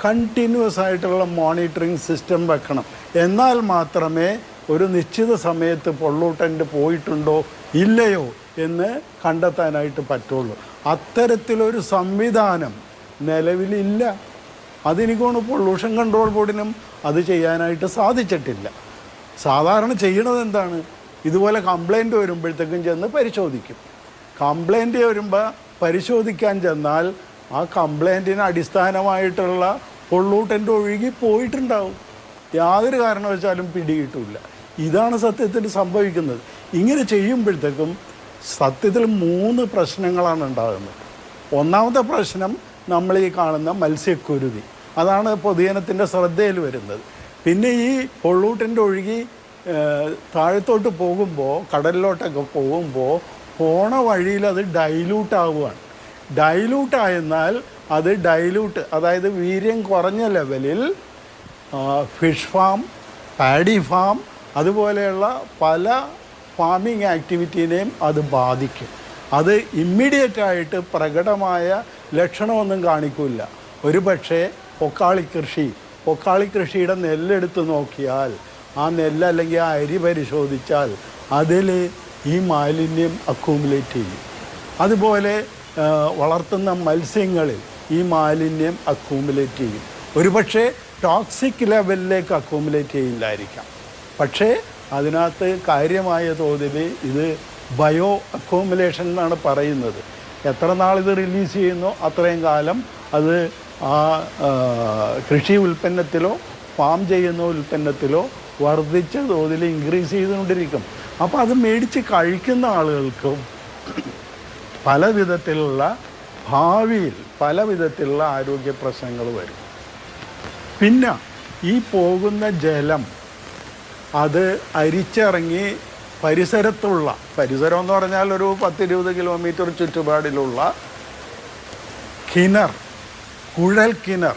കണ്ടിന്യൂസ് ആയിട്ടുള്ള മോണിറ്ററിങ് സിസ്റ്റം വെക്കണം. എന്നാൽ മാത്രമേ ഒരു നിശ്ചിത സമയത്ത് പൊള്ളൂട്ടൻ്റ് പോയിട്ടുണ്ടോ ഇല്ലയോ എന്ന് കണ്ടെത്താനായിട്ട് പറ്റുള്ളൂ. അത്തരത്തിലൊരു സംവിധാനം നിലവിലില്ല. അതെനിക്കാണ് പൊള്യൂഷൻ കൺട്രോൾ ബോർഡിനും അത് ചെയ്യാനായിട്ട് സാധിച്ചിട്ടില്ല. സാധാരണ ചെയ്യണത് എന്താണ്? ഇതുപോലെ കംപ്ലൈൻറ്റ് വരുമ്പോഴത്തേക്കും ചെന്ന് പരിശോധിക്കും. കംപ്ലൈൻറ്റ് വരുമ്പോൾ പരിശോധിക്കാൻ ചെന്നാൽ ആ കംപ്ലൈൻറ്റിന് അടിസ്ഥാനമായിട്ടുള്ള പൊള്ളൂട്ടൻ്റ് ഒഴുകി പോയിട്ടുണ്ടാവും. യാതൊരു കാരണവശാലും പിടികിട്ടില്ല. ഇതാണ് സത്യത്തിൽ സംഭവിക്കുന്നത്. ഇങ്ങനെ ചെയ്യുമ്പോഴത്തേക്കും സത്യത്തിൽ 3 പ്രശ്നങ്ങളാണ് ഉണ്ടാകുന്നത്. ഒന്നാമത്തെ പ്രശ്നം നമ്മൾ ഈ കാണുന്ന മത്സ്യക്കുരുതി, അതാണ് പൊതുജനത്തിൻ്റെ ശ്രദ്ധയിൽ വരുന്നത്. പിന്നെ ഈ പൊള്ളൂട്ടൻ്റ് ഒഴുകി താഴത്തോട്ട് പോകുമ്പോൾ, കടലിലോട്ടൊക്കെ പോകുമ്പോൾ പോണ വഴിയിൽ അത് ഡൈലൂട്ടാവുകയാണ്. ഡൈലൂട്ടായെന്നാൽ അത് അതായത് വീര്യം കുറഞ്ഞ ലെവലിൽ ഫിഷ് ഫാം, പാഡി ഫാം, അതുപോലെയുള്ള പല ഫാമിംഗ് ആക്ടിവിറ്റീനെയും അത് ബാധിക്കും. അത് ഇമ്മീഡിയറ്റായിട്ട് പ്രകടമായ ലക്ഷണമൊന്നും കാണിക്കില്ല. ഒരു പക്ഷേ പൊക്കാളി കൃഷിയുടെ നെല്ലെടുത്ത് നോക്കിയാൽ, ആ നെല്ല് അല്ലെങ്കിൽ ആ അരി പരിശോധിച്ചാൽ അതിൽ ഈ മാലിന്യം അക്കൂമുലേറ്റ് ചെയ്യും. അതുപോലെ വളർത്തുന്ന മത്സ്യങ്ങളിൽ ഈ മാലിന്യം അക്കൂമുലേറ്റ് ചെയ്യും. ഒരുപക്ഷെ ടോക്സിക് ലെവലിലേക്ക് അക്കൂമുലേറ്റ് ചെയ്യില്ലായിരിക്കാം, പക്ഷേ അതിനകത്ത് കാര്യമായ തോതിൽ ഇത് ബയോ അക്കൂമുലേഷൻ എന്നാണ് പറയുന്നത്. എത്ര നാളിത് റിലീസ് ചെയ്യുന്നോ അത്രയും കാലം അത് ആ കൃഷി ഉൽപ്പന്നത്തിലോ ഫാം ചെയ്യുന്ന ഉൽപ്പന്നത്തിലോ വർദ്ധിച്ച തോതിൽ ഇൻക്രീസ് ചെയ്തുകൊണ്ടിരിക്കും. അപ്പോൾ അത് മേടിച്ച് കഴിക്കുന്ന ആളുകൾക്കും പല വിധത്തിലുള്ള ഭാവിയിൽ പല വിധത്തിലുള്ള ആരോഗ്യ പ്രശ്നങ്ങൾ വരും. പിന്നെ ഈ പോകുന്ന ജലം അത് അരിച്ചിറങ്ങി പരിസരം എന്ന് പറഞ്ഞാൽ ഒരു 10-20 കിലോമീറ്റർ ചുറ്റുപാടിലുള്ള കിണർ, കുഴൽ കിണർ,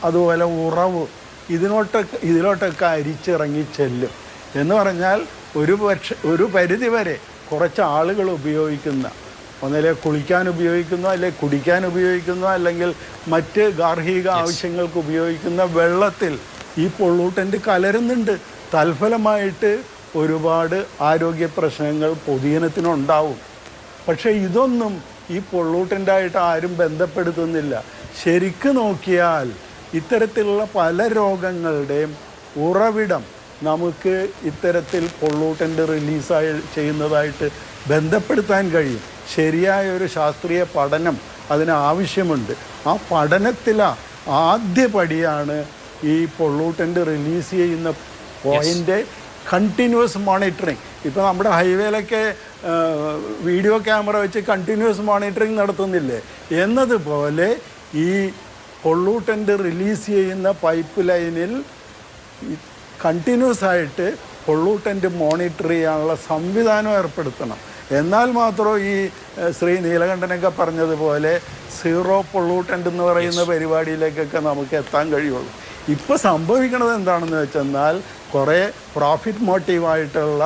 അതുപോലെ ഉറവ് ഇതിലോട്ടൊക്കെ അരിച്ചിറങ്ങി ചെല്ലും. എന്ന് പറഞ്ഞാൽ ഒരു പരിധി വരെ കുറച്ച് ആളുകൾ ഉപയോഗിക്കുന്ന, ഒന്നിലെ കുളിക്കാൻ ഉപയോഗിക്കുന്നു, അല്ലെങ്കിൽ കുടിക്കാൻ ഉപയോഗിക്കുന്നു, അല്ലെങ്കിൽ മറ്റ് ഗാർഹിക ആവശ്യങ്ങൾക്ക് ഉപയോഗിക്കുന്ന വെള്ളത്തിൽ ഈ പൊള്ളൂട്ടൻ്റ് കലരുന്നുണ്ട്. തൽഫലമായിട്ട് ഒരുപാട് ആരോഗ്യ പ്രശ്നങ്ങൾ പൊതുജനത്തിനുണ്ടാവും. പക്ഷേ ഇതൊന്നും ഈ പൊള്ളൂട്ടൻ്റായിട്ട് ആരും ബന്ധപ്പെടുത്തുന്നില്ല. ശരിക്ക് നോക്കിയാൽ ഇത്തരത്തിലുള്ള പല രോഗങ്ങളുടെയും ഉറവിടം നമുക്ക് ഇത്തരത്തിൽ പൊള്ളൂട്ടൻ്റ് റിലീസായി ചെയ്യുന്നതായിട്ട് ബന്ധപ്പെടുത്താൻ കഴിയും. ശരിയായ ഒരു ശാസ്ത്രീയ പഠനം അതിന് ആവശ്യമുണ്ട്. ആ പഠനത്തിലെ ആദ്യ പടിയാണ് ഈ പൊള്ളൂട്ടൻ്റ് റിലീസ് ചെയ്യുന്ന പോയിൻ്റ് കണ്ടിന്യൂസ് മോണിറ്ററിങ്. ഇപ്പോൾ നമ്മുടെ ഹൈവേയിലൊക്കെ വീഡിയോ ക്യാമറ വെച്ച് കണ്ടിന്യൂസ് മോണിറ്ററിങ് നടത്തുന്നില്ലേ, എന്നതുപോലെ ഈ പൊള്ളൂട്ടൻ്റ് റിലീസ് ചെയ്യുന്ന പൈപ്പ് ലൈനിൽ കണ്ടിന്യൂസ് ആയിട്ട് പൊള്ളൂട്ടൻ്റ് മോണിറ്റർ ചെയ്യാനുള്ള സംവിധാനം ഏർപ്പെടുത്തണം. എന്നാൽ മാത്രം ഈ ശ്രീ നീലകണ്ഠനൊക്കെ പറഞ്ഞതുപോലെ സീറോ പൊള്ളൂട്ടൻ്റ് എന്ന് പറയുന്ന പരിപാടിയിലേക്കൊക്കെ നമുക്ക് എത്താൻ കഴിയുള്ളൂ. ഇപ്പോൾ സംഭവിക്കുന്നത് എന്താണെന്ന് വെച്ചെന്നാൽ കുറേ പ്രോഫിറ്റ് മോട്ടീവായിട്ടുള്ള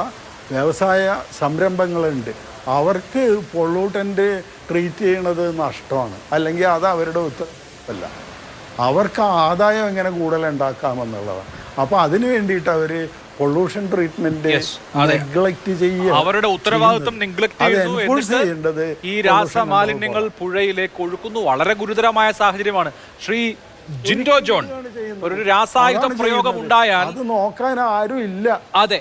വ്യവസായ സംരംഭങ്ങളുണ്ട്. അവർക്ക് പൊള്ളൂട്ടൻ്റ് ട്രീറ്റ് ചെയ്യണത് നഷ്ടമാണ്, അല്ലെങ്കിൽ അത് അവരുടെ ഉത്തരവല്ല. അവർക്ക് ആദായം എങ്ങനെ കൂടുതലുണ്ടാക്കാമെന്നുള്ളതാണ്. അപ്പോൾ അതിന് വേണ്ടിയിട്ട് അവർ പൊള്യൂഷൻ ട്രീറ്റ്മെന്റ് നെഗ്ലക്ട് ചെയ്യുക, അവരുടെ ഉത്തരവാദിത്വം നെഗ്ലക്ട് ചെയ്യുന്നത് ഈ രാസമാലിന്യങ്ങൾ പുഴയിലേക്ക് ഒഴുക്കുന്നു. വളരെ ഗുരുതരമായ സാഹചര്യമാണ്. ശ്രീ ജിൻഡോ ജോൺ, ഒരു രാസായുധ പ്രയോഗം ഉണ്ടായാൽ അത് നോക്കാൻ ആരും ഇല്ല. അതെ,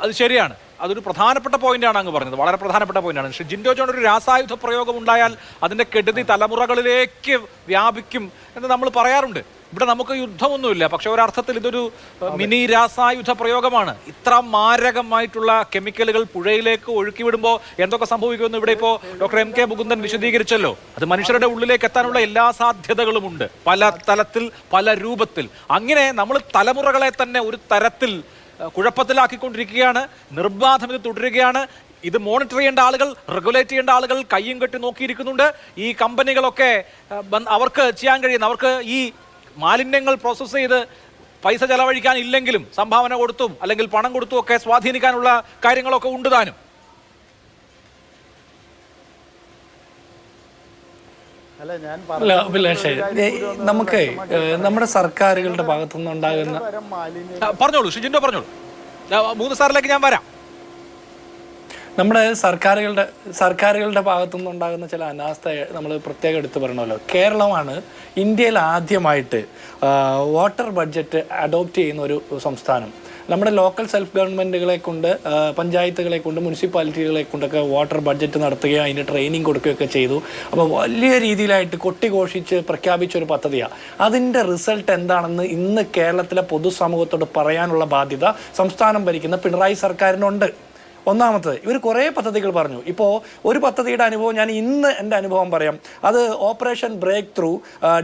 അത് ശരിയാണ്. അതൊരു പ്രധാനപ്പെട്ട പോയിന്റാണ് അങ്ങ് പറഞ്ഞത്, വളരെ പ്രധാനപ്പെട്ട പോയിന്റാണ്. ശ്രീ ജിൻഡോ ജോൺ, ഒരു രാസായുധ പ്രയോഗം ഉണ്ടായാൽ അതിന്റെ കെടുതി തലമുറകളിലേക്ക് വ്യാപിക്കും എന്ന് നമ്മൾ പറയാറുണ്ട്. ഇവിടെ നമുക്ക് യുദ്ധമൊന്നുമില്ല, പക്ഷെ ഒരർത്ഥത്തിൽ ഇതൊരു മിനി രാസായുധ പ്രയോഗമാണ്. ഇത്ര മാരകമായിട്ടുള്ള കെമിക്കലുകൾ പുഴയിലേക്ക് ഒഴുക്കി വിടുമ്പോൾ എന്തൊക്കെ സംഭവിക്കുമെന്ന് ഇവിടെ ഇപ്പോൾ ഡോക്ടർ എം കെ മുകുന്ദൻ വിശദീകരിച്ചല്ലോ. അത് മനുഷ്യരുടെ ഉള്ളിലേക്ക് എത്താനുള്ള എല്ലാ സാധ്യതകളുമുണ്ട്, പല തലത്തിൽ പല രൂപത്തിൽ. അങ്ങനെ നമ്മൾ തലമുറകളെ തന്നെ ഒരു തരത്തിൽ കുഴപ്പത്തിലാക്കിക്കൊണ്ടിരിക്കുകയാണ്. നിർബാധം ഇത് തുടരുകയാണ്. ഇത് മോണിറ്റർ ചെയ്യേണ്ട ആളുകൾ, റെഗുലേറ്റ് ചെയ്യേണ്ട ആളുകൾ കയ്യും കെട്ടി നോക്കിയിരിക്കുന്നുണ്ട്. ഈ കമ്പനികളൊക്കെ അവർക്ക് ചെയ്യാൻ കഴിയുന്ന, അവർക്ക് ഈ മാലിന്യങ്ങൾ പ്രോസസ്സ് ചെയ്ത് പൈസ ചെലവഴിക്കാൻ ഇല്ലെങ്കിലും സംഭാവന കൊടുത്തും അല്ലെങ്കിൽ പണം കൊടുത്തും ഒക്കെ സ്വാധീനിക്കാനുള്ള കാര്യങ്ങളൊക്കെ ഉണ്ട് താനും. നമുക്ക് നമ്മുടെ സർക്കാരുകളുടെ ഭാഗത്തുനിന്ന് ഉണ്ടാകുന്ന പറഞ്ഞോളൂ ഷിജിൻഡോ, പറഞ്ഞോളൂ. 3 സാറിലേക്ക് ഞാൻ വരാം. നമ്മുടെ സർക്കാരുകളുടെ ഭാഗത്തുനിന്നുണ്ടാകുന്ന ചില അനാസ്ഥ നമ്മൾ പ്രത്യേകം എടുത്തു പറയണമല്ലോ. കേരളമാണ് ഇന്ത്യയിൽ ആദ്യമായിട്ട് വാട്ടർ ബഡ്ജറ്റ് അഡോപ്റ്റ് ചെയ്യുന്ന ഒരു സംസ്ഥാനം. നമ്മുടെ ലോക്കൽ സെൽഫ് ഗവൺമെൻറ്റുകളെ കൊണ്ട്, പഞ്ചായത്തുകളെ കൊണ്ട്, മുനിസിപ്പാലിറ്റികളെ കൊണ്ടൊക്കെ വാട്ടർ ബഡ്ജറ്റ് നടത്തുകയും അതിൻ്റെ ട്രെയിനിങ് കൊടുക്കുകയൊക്കെ ചെയ്തു. അപ്പോൾ വലിയ രീതിയിലായിട്ട് കൊട്ടിഘോഷിച്ച് പ്രഖ്യാപിച്ചൊരു പദ്ധതിയാണ്. അതിൻ്റെ റിസൾട്ട് എന്താണെന്ന് ഇന്ന് കേരളത്തിലെ പൊതുസമൂഹത്തോട് പറയാനുള്ള ബാധ്യത സംസ്ഥാനം ഭരിക്കുന്ന പിണറായി സർക്കാരിനുണ്ട്. ഒന്നാമത്തത്, ഇവർ കുറേ പദ്ധതികൾ പറഞ്ഞു. ഇപ്പോൾ ഒരു പദ്ധതിയുടെ അനുഭവം ഞാൻ ഇന്ന് എൻ്റെ അനുഭവം പറയാം. അത് ഓപ്പറേഷൻ ബ്രേക്ക് ത്രൂ,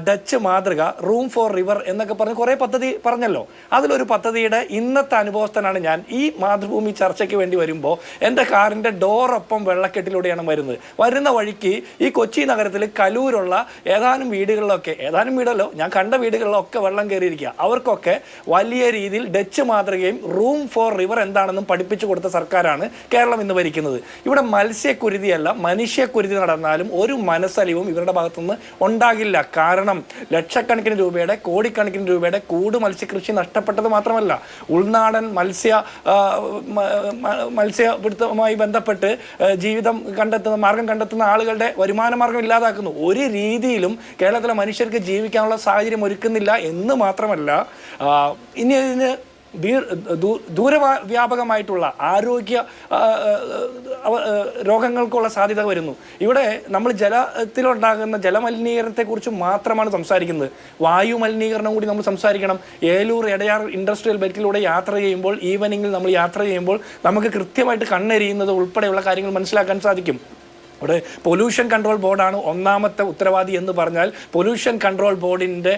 ഡച്ച് മാതൃക, റൂം ഫോർ റിവർ എന്നൊക്കെ പറഞ്ഞ് കുറേ പദ്ധതി പറഞ്ഞല്ലോ. അതിലൊരു പദ്ധതിയുടെ ഇന്നത്തെ അനുഭവസ്ഥനാണ് ഞാൻ. ഈ മാതൃഭൂമി ചർച്ചയ്ക്ക് വേണ്ടി വരുമ്പോൾ എൻ്റെ കാറിൻ്റെ ഡോറൊപ്പം വെള്ളക്കെട്ടിലൂടെയാണ് വരുന്നത്. വരുന്ന വഴിക്ക് ഈ കൊച്ചി നഗരത്തിൽ കലൂരുള്ള ഏതാനും വീടുകളിലോ ഞാൻ കണ്ട വീടുകളിലൊക്കെ വെള്ളം കയറിയിരിക്കുക. അവർക്കൊക്കെ വലിയ രീതിയിൽ ഡച്ച് മാതൃകയും റൂം ഫോർ റിവർ എന്താണെന്നും പഠിപ്പിച്ചു കൊടുത്ത സർക്കാരാണ് കേരളം ഇന്ന് ഭരിക്കുന്നത്. ഇവിടെ മത്സ്യക്കുരുതിയല്ല, മനുഷ്യക്കുരുതി നടന്നാലും ഒരു മനസ്സലിവും ഇവരുടെ ഭാഗത്തുനിന്ന് ഉണ്ടാകില്ല. കാരണം ലക്ഷക്കണക്കിന് രൂപയുടെ, കോടിക്കണക്കിന് രൂപയുടെ കൂട് മത്സ്യകൃഷി നഷ്ടപ്പെട്ടത് മാത്രമല്ല, ഉൾനാടൻ മത്സ്യപിടുത്തവുമായി ബന്ധപ്പെട്ട് ജീവിതം മാർഗം കണ്ടെത്തുന്ന ആളുകളുടെ വരുമാന മാർഗം ഇല്ലാതാക്കുന്നു. ഒരു രീതിയിലും കേരളത്തിലെ മനുഷ്യർക്ക് ജീവിക്കാനുള്ള സാഹചര്യം ഒരുക്കുന്നില്ല എന്ന് മാത്രമല്ല, ഇനി ഇതിന് ദൂരവ്യാപകമായിട്ടുള്ള ആരോഗ്യ രോഗങ്ങൾക്കുള്ള സാധ്യത വരുന്നു. ഇവിടെ നമ്മൾ ജലത്തിലുണ്ടാകുന്ന ജലമലിനീകരണത്തെക്കുറിച്ച് മാത്രമാണ് സംസാരിക്കുന്നത്. വായു മലിനീകരണം കൂടി നമ്മൾ സംസാരിക്കണം. ഏലൂർ എടയാർ ഇൻഡസ്ട്രിയൽ ബെൽറ്റിലൂടെ യാത്ര ചെയ്യുമ്പോൾ, ഈവനിങ്ങിൽ നമ്മൾ യാത്ര ചെയ്യുമ്പോൾ നമുക്ക് കൃത്യമായിട്ട് കണ്ണെരിയുന്നത് ഉൾപ്പെടെയുള്ള കാര്യങ്ങൾ മനസ്സിലാക്കാൻ സാധിക്കും. ഇവിടെ പൊല്യൂഷൻ കൺട്രോൾ ബോർഡാണ് ഒന്നാമത്തെ ഉത്തരവാദി എന്ന് പറഞ്ഞാൽ, പൊല്യൂഷൻ കൺട്രോൾ ബോർഡിൻ്റെ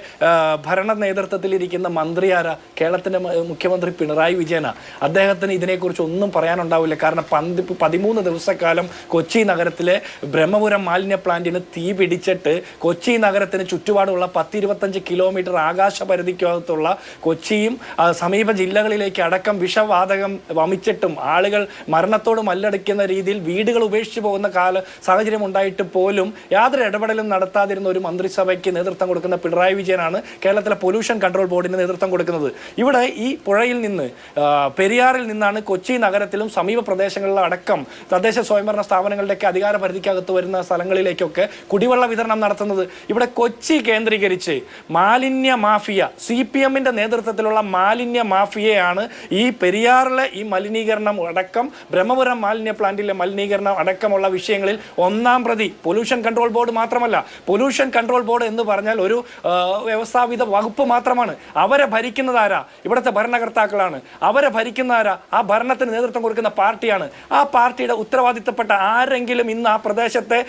ഭരണ നേതൃത്വത്തിലിരിക്കുന്ന മന്ത്രി ആരാ? കേരളത്തിൻ്റെ മുഖ്യമന്ത്രി പിണറായി വിജയനാ. അദ്ദേഹത്തിന് ഇതിനെക്കുറിച്ച് ഒന്നും പറയാനുണ്ടാവില്ല. കാരണം 13 ദിവസക്കാലം കൊച്ചി നഗരത്തിലെ ബ്രഹ്മപുരം മാലിന്യ പ്ലാന്റിന് തീ പിടിച്ചിട്ട് കൊച്ചി നഗരത്തിന് ചുറ്റുപാടുള്ള 10-25 കിലോമീറ്റർ ആകാശപരിധിക്കകത്തുള്ള കൊച്ചിയും സമീപ ജില്ലകളിലേക്ക് അടക്കം വിഷവാതകം വമിച്ചിട്ടും ആളുകൾ മരണത്തോട് മല്ലടിക്കുന്ന രീതിയിൽ വീടുകൾ ഉപേക്ഷിച്ച് പോകുന്ന സാഹചര്യം ഉണ്ടായിട്ട് പോലും യാതൊരു ഇടപെടലും നടത്താതിരുന്ന ഒരു മന്ത്രിസഭയ്ക്ക് നേതൃത്വം കൊടുക്കുന്ന പിണറായി വിജയനാണ് കേരളത്തിലെ പൊല്യൂഷൻ കൺട്രോൾ ബോർഡിന് നേതൃത്വം കൊടുക്കുന്നത്. ഇവിടെ ഈ പുഴയിൽ നിന്ന്, പെരിയാറിൽ നിന്നാണ് കൊച്ചി നഗരത്തിലും സമീപ പ്രദേശങ്ങളിലും അടക്കം തദ്ദേശ സ്വയംഭരണ സ്ഥാപനങ്ങളുടെയൊക്കെ അധികാര പരിധിക്കകത്ത് വരുന്ന സ്ഥലങ്ങളിലേക്കൊക്കെ കുടിവെള്ള വിതരണം നടത്തുന്നത്. ഇവിടെ കൊച്ചി കേന്ദ്രീകരിച്ച് മാലിന്യ മാഫിയ, CPM-ന്റെ നേതൃത്വത്തിലുള്ള മാലിന്യ മാഫിയയാണ് ഈ പെരിയാറിലെ ഈ മലിനീകരണം അടക്കം, ബ്രഹ്മപുരം മാലിന്യ പ്ലാന്റിലെ മലിനീകരണം അടക്കമുള്ള വിഷയങ്ങളിൽ ഒന്നാം പ്രതി. പൊല്യൂഷൻ കൺട്രോൾ ബോർഡ് മാത്രമല്ല, പൊല്യൂഷൻ കൺട്രോൾ ബോർഡ് എന്ന് പറഞ്ഞാൽ ഒരു വ്യവസ്ഥാപിത വകുപ്പ് മാത്രമാണ്. അവരെ ഭരിക്കുന്നതാരാ? ഇവിടുത്തെ ഭരണകർത്താക്കളാണ്. അവരെ ഭരിക്കുന്നതാരാ? ആ ഭരണത്തിന് നേതൃത്വം കൊടുക്കുന്ന പാർട്ടിയാണ്. ആ പാർട്ടിയുടെ ഉത്തരവാദിത്തപ്പെട്ട ആരെങ്കിലും ഇന്ന് ആ പ്രദേശത്തെ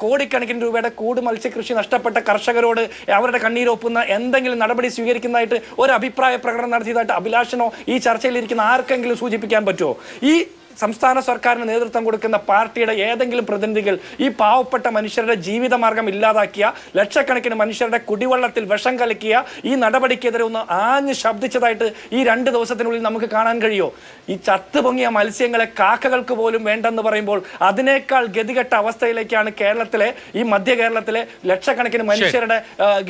കോടിക്കണക്കിന് രൂപയുടെ കൂട് മത്സ്യകൃഷി നഷ്ടപ്പെട്ട കർഷകരോട് അവരുടെ കണ്ണീരൊപ്പുന്ന എന്തെങ്കിലും നടപടി സ്വീകരിക്കുന്നതായിട്ട് ഒരു അഭിപ്രായ പ്രകടനം നടത്തിയതായിട്ട് അഭിലാഷനോ ഈ ചർച്ചയിലിരിക്കുന്ന ആർക്കെങ്കിലും സൂചിപ്പിക്കാൻ പറ്റുമോ? ഈ സംസ്ഥാന സർക്കാരിന് നേതൃത്വം കൊടുക്കുന്ന പാർട്ടിയുടെ ഏതെങ്കിലും പ്രതിനിധികൾ ഈ പാവപ്പെട്ട മനുഷ്യരുടെ ജീവിതമാർഗം ഇല്ലാതാക്കിയ, ലക്ഷക്കണക്കിന് മനുഷ്യരുടെ കുടിവെള്ളത്തിൽ വിഷം കലക്കിയ ഈ നടപടിക്കെതിരെ ഒന്ന് ആഞ്ഞ് ശബ്ദിച്ചതായിട്ട് ഈ 2 ദിവസത്തിനുള്ളിൽ നമുക്ക് കാണാൻ കഴിയുമോ? ഈ ചത്തുപൊങ്ങിയ മത്സ്യങ്ങളെ കാക്കകൾക്ക് പോലും വേണ്ടെന്ന് പറയുമ്പോൾ അതിനേക്കാൾ ഗതികെട്ട അവസ്ഥയിലേക്കാണ് കേരളത്തിലെ, ഈ മധ്യ കേരളത്തിലെ ലക്ഷക്കണക്കിന് മനുഷ്യരുടെ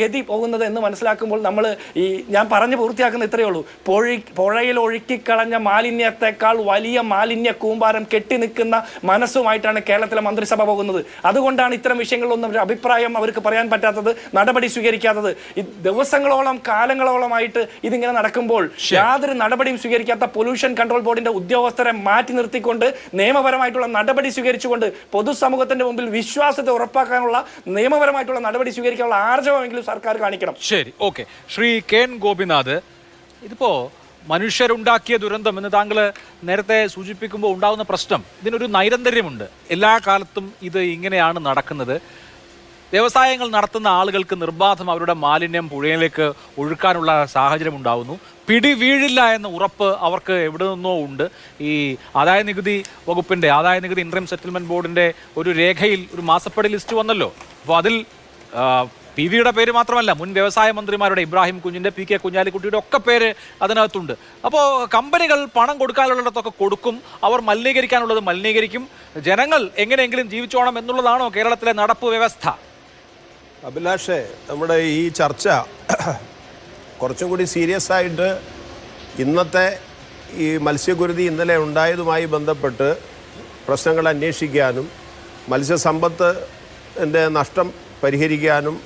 ഗതി പോകുന്നത് എന്ന് മനസ്സിലാക്കുമ്പോൾ നമ്മൾ ഞാൻ പറഞ്ഞു പൂർത്തിയാക്കുന്ന ഇത്രയേ ഉള്ളൂ. പുഴയിൽ ഒഴുക്കിക്കളഞ്ഞ മാലിന്യത്തെക്കാൾ വലിയ മാലിന്യ കൂമ്പാരം കെട്ടി നിൽക്കുന്ന മനസ്സുമായിട്ടാണ് കേരളത്തിലെ മന്ത്രിസഭ പോകുന്നത്. അതുകൊണ്ടാണ് ഇത്തരം വിഷയങ്ങളിലൊന്നും ഒരു അഭിപ്രായം അവർക്ക് പറയാൻ പറ്റാത്തത്, നടപടി സ്വീകരിക്കാത്തത്. ഈ ദിവസങ്ങളോളം കാലങ്ങളോളമായിട്ട് ഇതിങ്ങനെ നടക്കുമ്പോൾ യാതൊരു നടപടിയും സ്വീകരിക്കാത്ത പൊല്യൂഷൻ കൺട്രോൾ ബോർഡിന്റെ ഉദ്യോഗസ്ഥരെ മാറ്റി നിർത്തിക്കൊണ്ട് നിയമപരമായിട്ടുള്ള നടപടി സ്വീകരിച്ചുകൊണ്ട് പൊതുസമൂഹത്തിന്റെ മുമ്പിൽ വിശ്വാസത്തെ ഉറപ്പാക്കാനുള്ള നിയമപരമായിട്ടുള്ള നടപടി സ്വീകരിക്കാനുള്ള ആർജവമെങ്കിലും സർക്കാർ കാണിക്കണം. ശരി, ഓക്കെ. ശ്രീ കെൻ ഗോപിനാഥ്, ഇതിപ്പോ മനുഷ്യരുണ്ടാക്കിയ ദുരന്തം എന്ന് താങ്കൾ നേരത്തെ സൂചിപ്പിക്കുമ്പോൾ ഉണ്ടാകുന്ന പ്രശ്നം, ഇതിനൊരു നൈരന്തര്യമുണ്ട്. എല്ലാ കാലത്തും ഇത് ഇങ്ങനെയാണ് നടക്കുന്നത്. വ്യവസായങ്ങൾ നടത്തുന്ന ആളുകൾക്ക് നിർബാധം അവരുടെ മാലിന്യം പുഴയിലേക്ക് ഒഴുക്കാനുള്ള സാഹചര്യം ഉണ്ടാകുന്നു. പിടി വീഴില്ല എന്ന ഉറപ്പ് അവർക്ക് എവിടെ നിന്നോ ഉണ്ട്. ഈ ആദായ നികുതി വകുപ്പിൻ്റെ, ആദായ നികുതി ഇൻട്രീം സെറ്റിൽമെൻറ്റ് ബോർഡിൻ്റെ ഒരു രേഖയിൽ ഒരു മാസപ്പടി ലിസ്റ്റ് വന്നല്ലോ. അപ്പോൾ അതിൽ PVയുടെ പേര് മാത്രമല്ല, മുൻ വ്യവസായ മന്ത്രിമാരുടെ ഇബ്രാഹിം കുഞ്ഞിൻ്റെ, PK കുഞ്ഞാലിക്കുട്ടിയുടെ ഒക്കെ പേര് അതിനകത്തുണ്ട്. അപ്പോൾ കമ്പനികൾ പണം കൊടുക്കാനുള്ളിടത്തൊക്കെ കൊടുക്കും, അവർ മലിനീകരിക്കാനുള്ളത് മലിനീകരിക്കും. ജനങ്ങൾ എങ്ങനെയെങ്കിലും ജീവിച്ചോണം എന്നുള്ളതാണോ കേരളത്തിലെ നടപ്പ് വ്യവസ്ഥ? അഭിലാഷേ, നമ്മുടെ ഈ ചർച്ച കുറച്ചും കൂടി സീരിയസ് ആയിട്ട് ഇന്നത്തെ ഈ മത്സ്യക്കുരുതി ഇന്നലെ ഉണ്ടായതുമായി ബന്ധപ്പെട്ട് പ്രശ്നങ്ങൾ അന്വേഷിക്കാനും മത്സ്യസമ്പത്തിൻ്റെ നഷ്ടം പരിഹരിക്കാനും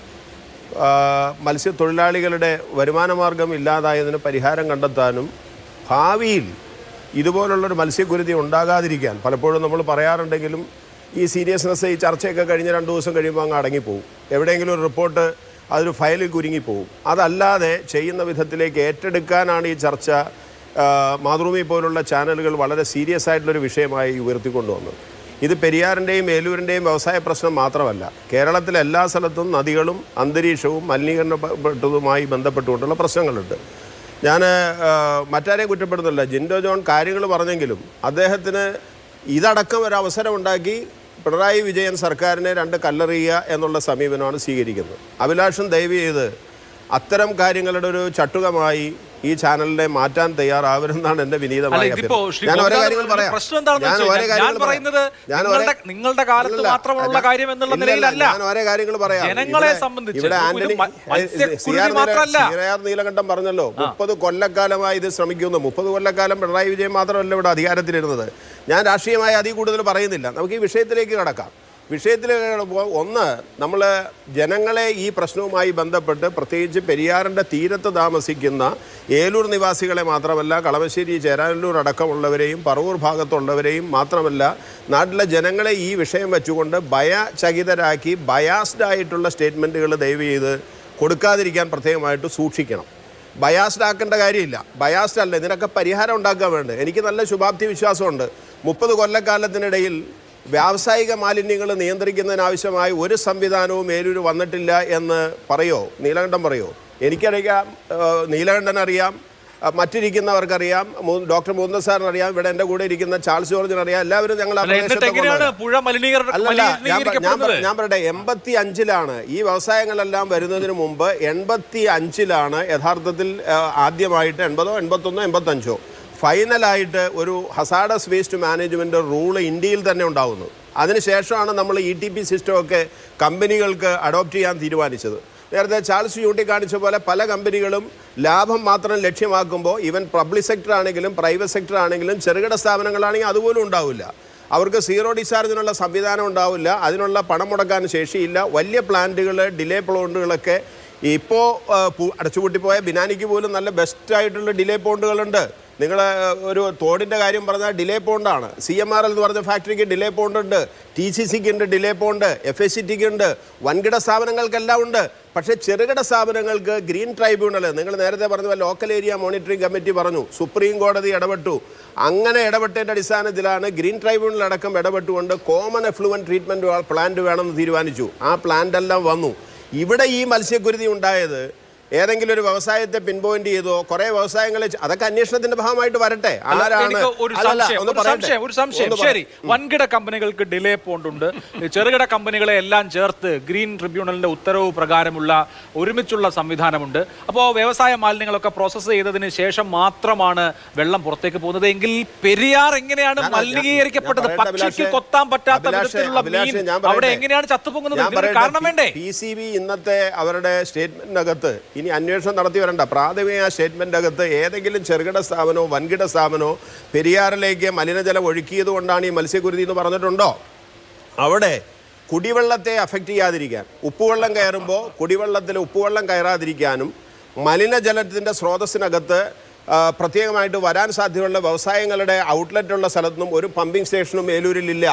മത്സ്യത്തൊഴിലാളികളുടെ വരുമാനമാർഗം ഇല്ലാതായതിന് പരിഹാരം കണ്ടെത്താനും ഭാവിയിൽ ഇതുപോലുള്ളൊരു മത്സ്യക്കുരുതി ഉണ്ടാകാതിരിക്കാൻ പലപ്പോഴും നമ്മൾ പറയാറുണ്ടെങ്കിലും ഈ സീരിയസ്നെസ്, ഈ ചർച്ചയൊക്കെ കഴിഞ്ഞ് 2 ദിവസം കഴിയുമ്പോൾ അങ്ങ് അടങ്ങിപ്പോവും. എവിടെയെങ്കിലും ഒരു റിപ്പോർട്ട് അതൊരു ഫയലിൽ കുരുങ്ങിപ്പോവും. അതല്ലാതെ ചെയ്യുന്ന വിധത്തിലേക്ക് ഏറ്റെടുക്കാനാണ് ഈ ചർച്ച മാതൃഭൂമി പോലുള്ള ചാനലുകൾ വളരെ സീരിയസ് ആയിട്ടുള്ളൊരു വിഷയമായി ഉയർത്തിക്കൊണ്ടുവന്നത്. ഇത് പെരിയാറിൻ്റെയും ഏലൂരിൻ്റെയും വ്യവസായ പ്രശ്നം മാത്രമല്ല, കേരളത്തിലെ എല്ലാ സ്ഥലത്തും നദികളും അന്തരീക്ഷവും മലിനീകരണപ്പെട്ടതുമായി ബന്ധപ്പെട്ടുകൊണ്ടുള്ള പ്രശ്നങ്ങളുണ്ട്. ഞാൻ മറ്റാരെയും കുറ്റപ്പെടുന്നില്ല. ജിൻഡോ ജോൺ കാര്യങ്ങൾ പറഞ്ഞെങ്കിലും അദ്ദേഹത്തിന് ഇതടക്കം ഒരു അവസരം ഉണ്ടാക്കി പിണറായി വിജയൻ സർക്കാരിനെ 2 കല്ലെറിയുക എന്നുള്ള സമീപനമാണ് സ്വീകരിക്കുന്നത്. അഭിലാഷൻ ദയവ് ചെയ്ത് അത്തരം കാര്യങ്ങളുടെ ഒരു ചട്ടുകമായി ഈ ചാനലിനെ മാറ്റാൻ തയ്യാറാവരുതെന്നാണ് എന്റെ വിനീതമായ ഞാൻ ഓരോ കാര്യങ്ങൾ പറയാം. നിങ്ങളുടെ കാലത്ത് മാത്രമുള്ള കാര്യം എന്നുള്ള നിലയിലല്ല, ഞാൻ ഓരോ കാര്യങ്ങൾ പറയാം. ജനങ്ങളെ സംബന്ധിച്ച് ഇവിടെ ആന്റണി സിആർ നീലകണ്ഠൻ പറഞ്ഞല്ലോ 30 കൊല്ലക്കാലമായി ഇത് ശ്രമിക്കുന്നു. 30 കൊല്ലക്കാലം പിണറായി വിജയൻ മാത്രമല്ല ഇവിടെ അധികാരത്തിലിരുന്നത്. ഞാൻ രാഷ്ട്രീയമായി അതിൽ കൂടുതൽ പറയുന്നില്ല. നമുക്ക് ഈ വിഷയത്തിലേക്ക് കടക്കാം. ഒന്ന്, നമ്മൾ ജനങ്ങളെ ഈ പ്രശ്നവുമായി ബന്ധപ്പെട്ട് പ്രത്യേകിച്ച് പെരിയാറിൻ്റെ തീരത്ത് താമസിക്കുന്ന ഏലൂർ നിവാസികളെ മാത്രമല്ല, കളമശ്ശേരി ചേരാനല്ലൂർ അടക്കമുള്ളവരെയും പറവൂർ ഭാഗത്തുള്ളവരെയും മാത്രമല്ല, നാട്ടിലെ ജനങ്ങളെ ഈ വിഷയം വെച്ചുകൊണ്ട് ഭയചകിതരാക്കി ബയാസ്ഡ് ആയിട്ടുള്ള സ്റ്റേറ്റ്മെൻറ്റുകൾ ദയവ് ചെയ്ത് കൊടുക്കാതിരിക്കാൻ പ്രത്യേകമായിട്ട് സൂക്ഷിക്കണം. ബയാസ്ഡ് ആക്കേണ്ട കാര്യമില്ല. ബയാസ്ഡ് അല്ല, ഇതിനൊക്കെ പരിഹാരം ഉണ്ടാക്കാൻ വേണ്ടത്. എനിക്ക് നല്ല ശുഭാപ്തി വിശ്വാസമുണ്ട്. 30 കൊല്ലക്കാലത്തിനിടയിൽ വ്യാവസായിക മാലിന്യങ്ങൾ നിയന്ത്രിക്കുന്നതിനാവശ്യമായി ഒരു സംവിധാനവും ഏലൂർ വന്നിട്ടില്ല എന്ന് പറയോ? നീലകണ്ഠൻ പറയോ? എനിക്കറിയാം, നീലകണ്ഠൻ അറിയാം, മറ്റിരിക്കുന്നവർക്കറിയാം, ഡോക്ടർ മുകുന്ദൻ സാറിനറിയാം, ഇവിടെ എൻ്റെ കൂടെ ഇരിക്കുന്ന ചാൾസ് ജോർജിനറിയാം. എല്ലാവരും ഞങ്ങൾ ഞാൻ പറയട്ടെ, 85-ലാണ് ഈ വ്യവസായങ്ങളെല്ലാം വരുന്നതിന് മുമ്പ് 85-ലാണ് യഥാർത്ഥത്തിൽ ആദ്യമായിട്ട് 80, 81, 85 ഫൈനലായിട്ട് ഒരു ഹസാഡസ് വേസ്റ്റ് മാനേജ്മെൻറ്റ് റൂള് ഇന്ത്യയിൽ തന്നെ ഉണ്ടാകുന്നു. അതിനുശേഷമാണ് നമ്മൾ ETP സിസ്റ്റമൊക്കെ കമ്പനികൾക്ക് അഡോപ്റ്റ് ചെയ്യാൻ തീരുമാനിച്ചത്. നേരത്തെ ചാൾസ് ചൂണ്ടിക്കാണിച്ച പോലെ പല കമ്പനികളും ലാഭം മാത്രം ലക്ഷ്യമാക്കുമ്പോൾ ഈവൻ പബ്ലിക് സെക്ടർ ആണെങ്കിലും പ്രൈവറ്റ് സെക്ടർ ആണെങ്കിലും ചെറുകിട സ്ഥാപനങ്ങളാണെങ്കിൽ അതുപോലും ഉണ്ടാവില്ല. അവർക്ക് സീറോ ഡിസ്ചാർജിനുള്ള സംവിധാനം ഉണ്ടാവില്ല, അതിനുള്ള പണം മുടക്കാൻ ശേഷിയില്ല. വലിയ പ്ലാന്റുകൾ, ഡിലേ പ്ലോണ്ടുകളൊക്കെ ഇപ്പോൾ അടച്ചുപൂട്ടിപ്പോയ ബിനാനിക്ക് പോലും നല്ല ബെസ്റ്റായിട്ടുള്ള ഡിലേ പോണ്ടുകളുണ്ട്. നിങ്ങൾ ഒരു തോടിൻ്റെ കാര്യം പറഞ്ഞാൽ ഡിലേ പോണ്ടാണ്. CMRL എന്ന് പറഞ്ഞ ഫാക്ടറിക്ക് ഡിലേ പോണ്ടുണ്ട്, TCCക്ക് ഉണ്ട് ഡിലേ പോണ്ട്, FACTക്ക് ഉണ്ട്, വൻകിട സ്ഥാപനങ്ങൾക്കെല്ലാം ഉണ്ട്. പക്ഷേ ചെറുകിട സ്ഥാപനങ്ങൾക്ക് ഗ്രീൻ ട്രൈബ്യൂണൽ, നിങ്ങൾ നേരത്തെ പറഞ്ഞ ലോക്കൽ ഏരിയ മോണിറ്ററിംഗ് കമ്മിറ്റി പറഞ്ഞു, സുപ്രീം കോടതി ഇടപെട്ടു. അങ്ങനെ ഇടപെട്ടതിൻ്റെ അടിസ്ഥാനത്തിലാണ് ഗ്രീൻ ട്രൈബ്യൂണൽ അടക്കം ഇടപെട്ടുകൊണ്ട് കോമൺ എഫ്ലുവൻറ്റ് ട്രീറ്റ്മെൻറ്റ് പ്ലാന്റ് വേണമെന്ന് തീരുമാനിച്ചു. ആ പ്ലാന്റെല്ലാം വന്നു. ഇവിടെ ഈ മത്സ്യക്കുരുതി ഉണ്ടായത് ഏതെങ്കിലും ഒരു വ്യവസായത്തെ പിൻ പോയിന്റ് ചെയ്തോ? കുറെ വ്യവസായങ്ങൾ അതൊക്കെ അന്വേഷണത്തിന്റെ ഭാഗമായിട്ട് വരട്ടെ. ഒരു സംശയം. ശരി, വൻകിട കമ്പനികൾക്ക് ഡിലേ പോണ്ടുണ്ട്, ചെറുകിട കമ്പനികളെ എല്ലാം ചേർത്ത് ഗ്രീൻ ട്രിബ്യൂണലിന്റെ ഉത്തരവ് പ്രകാരമുള്ള ഒരുമിച്ചുള്ള സംവിധാനമുണ്ട്. അപ്പോൾ വ്യവസായ മാലിന്യങ്ങളൊക്കെ പ്രോസസ്സ് ചെയ്തതിന് ശേഷം മാത്രമാണ് വെള്ളം പുറത്തേക്ക് പോകുന്നത്. എങ്കിൽ പെരിയാർ എങ്ങനെയാണ് മലിനീകരിക്കപ്പെട്ടത്? പക്ഷിക്ക് കൊത്താൻ പറ്റാത്ത വിധത്തിലുള്ള മീൻ അവിടെ എങ്ങനെയാണ് ചത്തുപൊങ്ങുന്നത്? കാരണം വേണ്ടേ? PCB ഇന്നത്തെ അവരുടെ സ്റ്റേറ്റ്മെന്റിനകത്ത്, ഇനി അന്വേഷണം നടത്തി വരണ്ട, പ്രാഥമിക സ്റ്റേറ്റ്മെന്റ് അകത്ത് ഏതെങ്കിലും ചെറുകിട സ്ഥാപനമോ വൻകിട സ്ഥാപനമോ പെരിയാറിലേക്ക് മലിനജലം ഒഴുക്കിയത് കൊണ്ടാണ് ഈ മത്സ്യക്കുരുതി എന്ന് പറഞ്ഞിട്ടുണ്ടോ? അവിടെ കുടിവെള്ളത്തെ അഫക്റ്റ് ചെയ്യാതിരിക്കാൻ, ഉപ്പുവെള്ളം കയറുമ്പോൾ കുടിവെള്ളത്തിൽ ഉപ്പുവെള്ളം കയറാതിരിക്കാനും മലിനജലത്തിൻ്റെ സ്രോതസ്സിനകത്ത് പ്രത്യേകമായിട്ട് വരാൻ സാധ്യതയുള്ള വ്യവസായങ്ങളുടെ ഔട്ട്ലെറ്റുള്ള സ്ഥലത്തുനിന്നും ഒരു പമ്പിംഗ് സ്റ്റേഷനും ഏലൂരിലില്ല.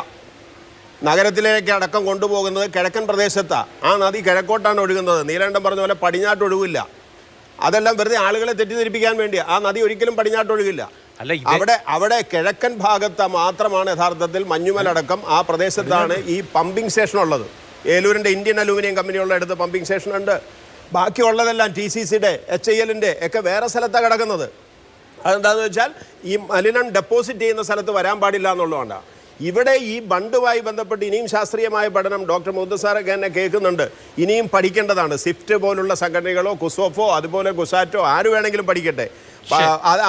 നഗരത്തിലേക്ക് അടക്കം കൊണ്ടുപോകുന്നത് കിഴക്കൻ പ്രദേശത്താണ്. ആ നദി കിഴക്കോട്ടാണ് ഒഴുകുന്നത്. നീലകണ്ഠൻ പറഞ്ഞ പോലെ പടിഞ്ഞാട്ട് ഒഴുകില്ല. അതെല്ലാം വെറുതെ ആളുകളെ തെറ്റിദ്ധരിപ്പിക്കാൻ വേണ്ടിയാണ്. ആ നദി ഒരിക്കലും പടിഞ്ഞാട്ട് ഒഴുകില്ല. അവിടെ കിഴക്കൻ ഭാഗത്ത് മാത്രമാണ് യഥാർത്ഥത്തിൽ മഞ്ഞുമലടക്കം ആ പ്രദേശത്താണ് ഈ പമ്പിംഗ് സ്റ്റേഷൻ ഉള്ളത്. ഏലൂരിൻ്റെ ഇന്ത്യൻ അലൂമിനിയം കമ്പനിയുള്ള അടുത്ത് പമ്പിംഗ് സ്റ്റേഷൻ ഉണ്ട്. ബാക്കിയുള്ളതെല്ലാം TCCയുടെ HILൻ്റെ ഒക്കെ വേറെ സ്ഥലത്താണ് കിടക്കുന്നത്. അതെന്താണെന്ന് വെച്ചാൽ ഈ മലിനം ഡെപ്പോസിറ്റ് ചെയ്യുന്ന സ്ഥലത്ത് വരാൻ പാടില്ല എന്നുള്ളതുകൊണ്ടാണ്. ഇവിടെ ഈ ബണ്ടുമായി ബന്ധപ്പെട്ട് ഇനിയും ശാസ്ത്രീയമായ പഠനം ഡോക്ടർ മുകുന്ദൻ സാറൊക്കെ എന്നെ കേൾക്കുന്നുണ്ട്. ഇനിയും പഠിക്കേണ്ടതാണ്. സ്വിഫ്റ്റ് പോലുള്ള സംഘടനകളോ കുസോഫോ അതുപോലെ ഗുസാറ്റോ ആര് വേണമെങ്കിലും പഠിക്കട്ടെ.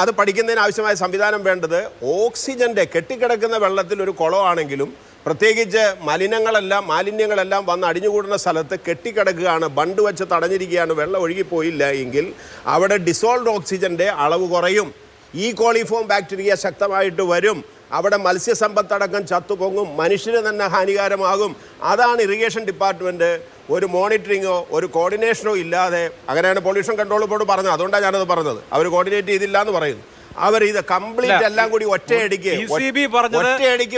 അത് പഠിക്കുന്നതിന് ആവശ്യമായ സംവിധാനം വേണ്ടത് ഓക്സിജൻ്റെ കെട്ടിക്കിടക്കുന്ന വെള്ളത്തിൽ ഒരു കുളമാണെങ്കിലും പ്രത്യേകിച്ച് മാലിന്യങ്ങളെല്ലാം വന്ന് അടിഞ്ഞുകൂടുന്ന സ്ഥലത്ത് കെട്ടിക്കിടക്കുകയാണ്, ബണ്ട് വെച്ച് തടഞ്ഞിരിക്കുകയാണ്, വെള്ളം ഒഴുകിപ്പോയില്ല എങ്കിൽ അവിടെ ഡിസോൾവ്ഡ് ഓക്സിജൻ്റെ അളവ് കുറയും, ഈ കോളിഫോം ബാക്ടീരിയ ശക്തമായിട്ട് വരും, അവിടെ മത്സ്യസമ്പത്തടക്കം ചത്തുപൊങ്ങും, മനുഷ്യന് തന്നെ ഹാനികാരമാകും. അതാണ് ഇറിഗേഷൻ ഡിപ്പാർട്ട്മെൻറ്റ് ഒരു മോണിറ്ററിങ്ങോ ഒരു കോർഡിനേഷനോ ഇല്ലാതെ, അങ്ങനെയാണ് പൊല്യൂഷൻ കൺട്രോൾ ബോർഡ് പറഞ്ഞത്. അതുകൊണ്ടാണ് ഞാനത് പറഞ്ഞത്. അവർ കോർഡിനേറ്റ് ചെയ്തില്ല എന്ന് പറയുന്നു. അവർ ഇത് കംപ്ലീറ്റ് എല്ലാം കൂടി ഒറ്റയടിക്ക്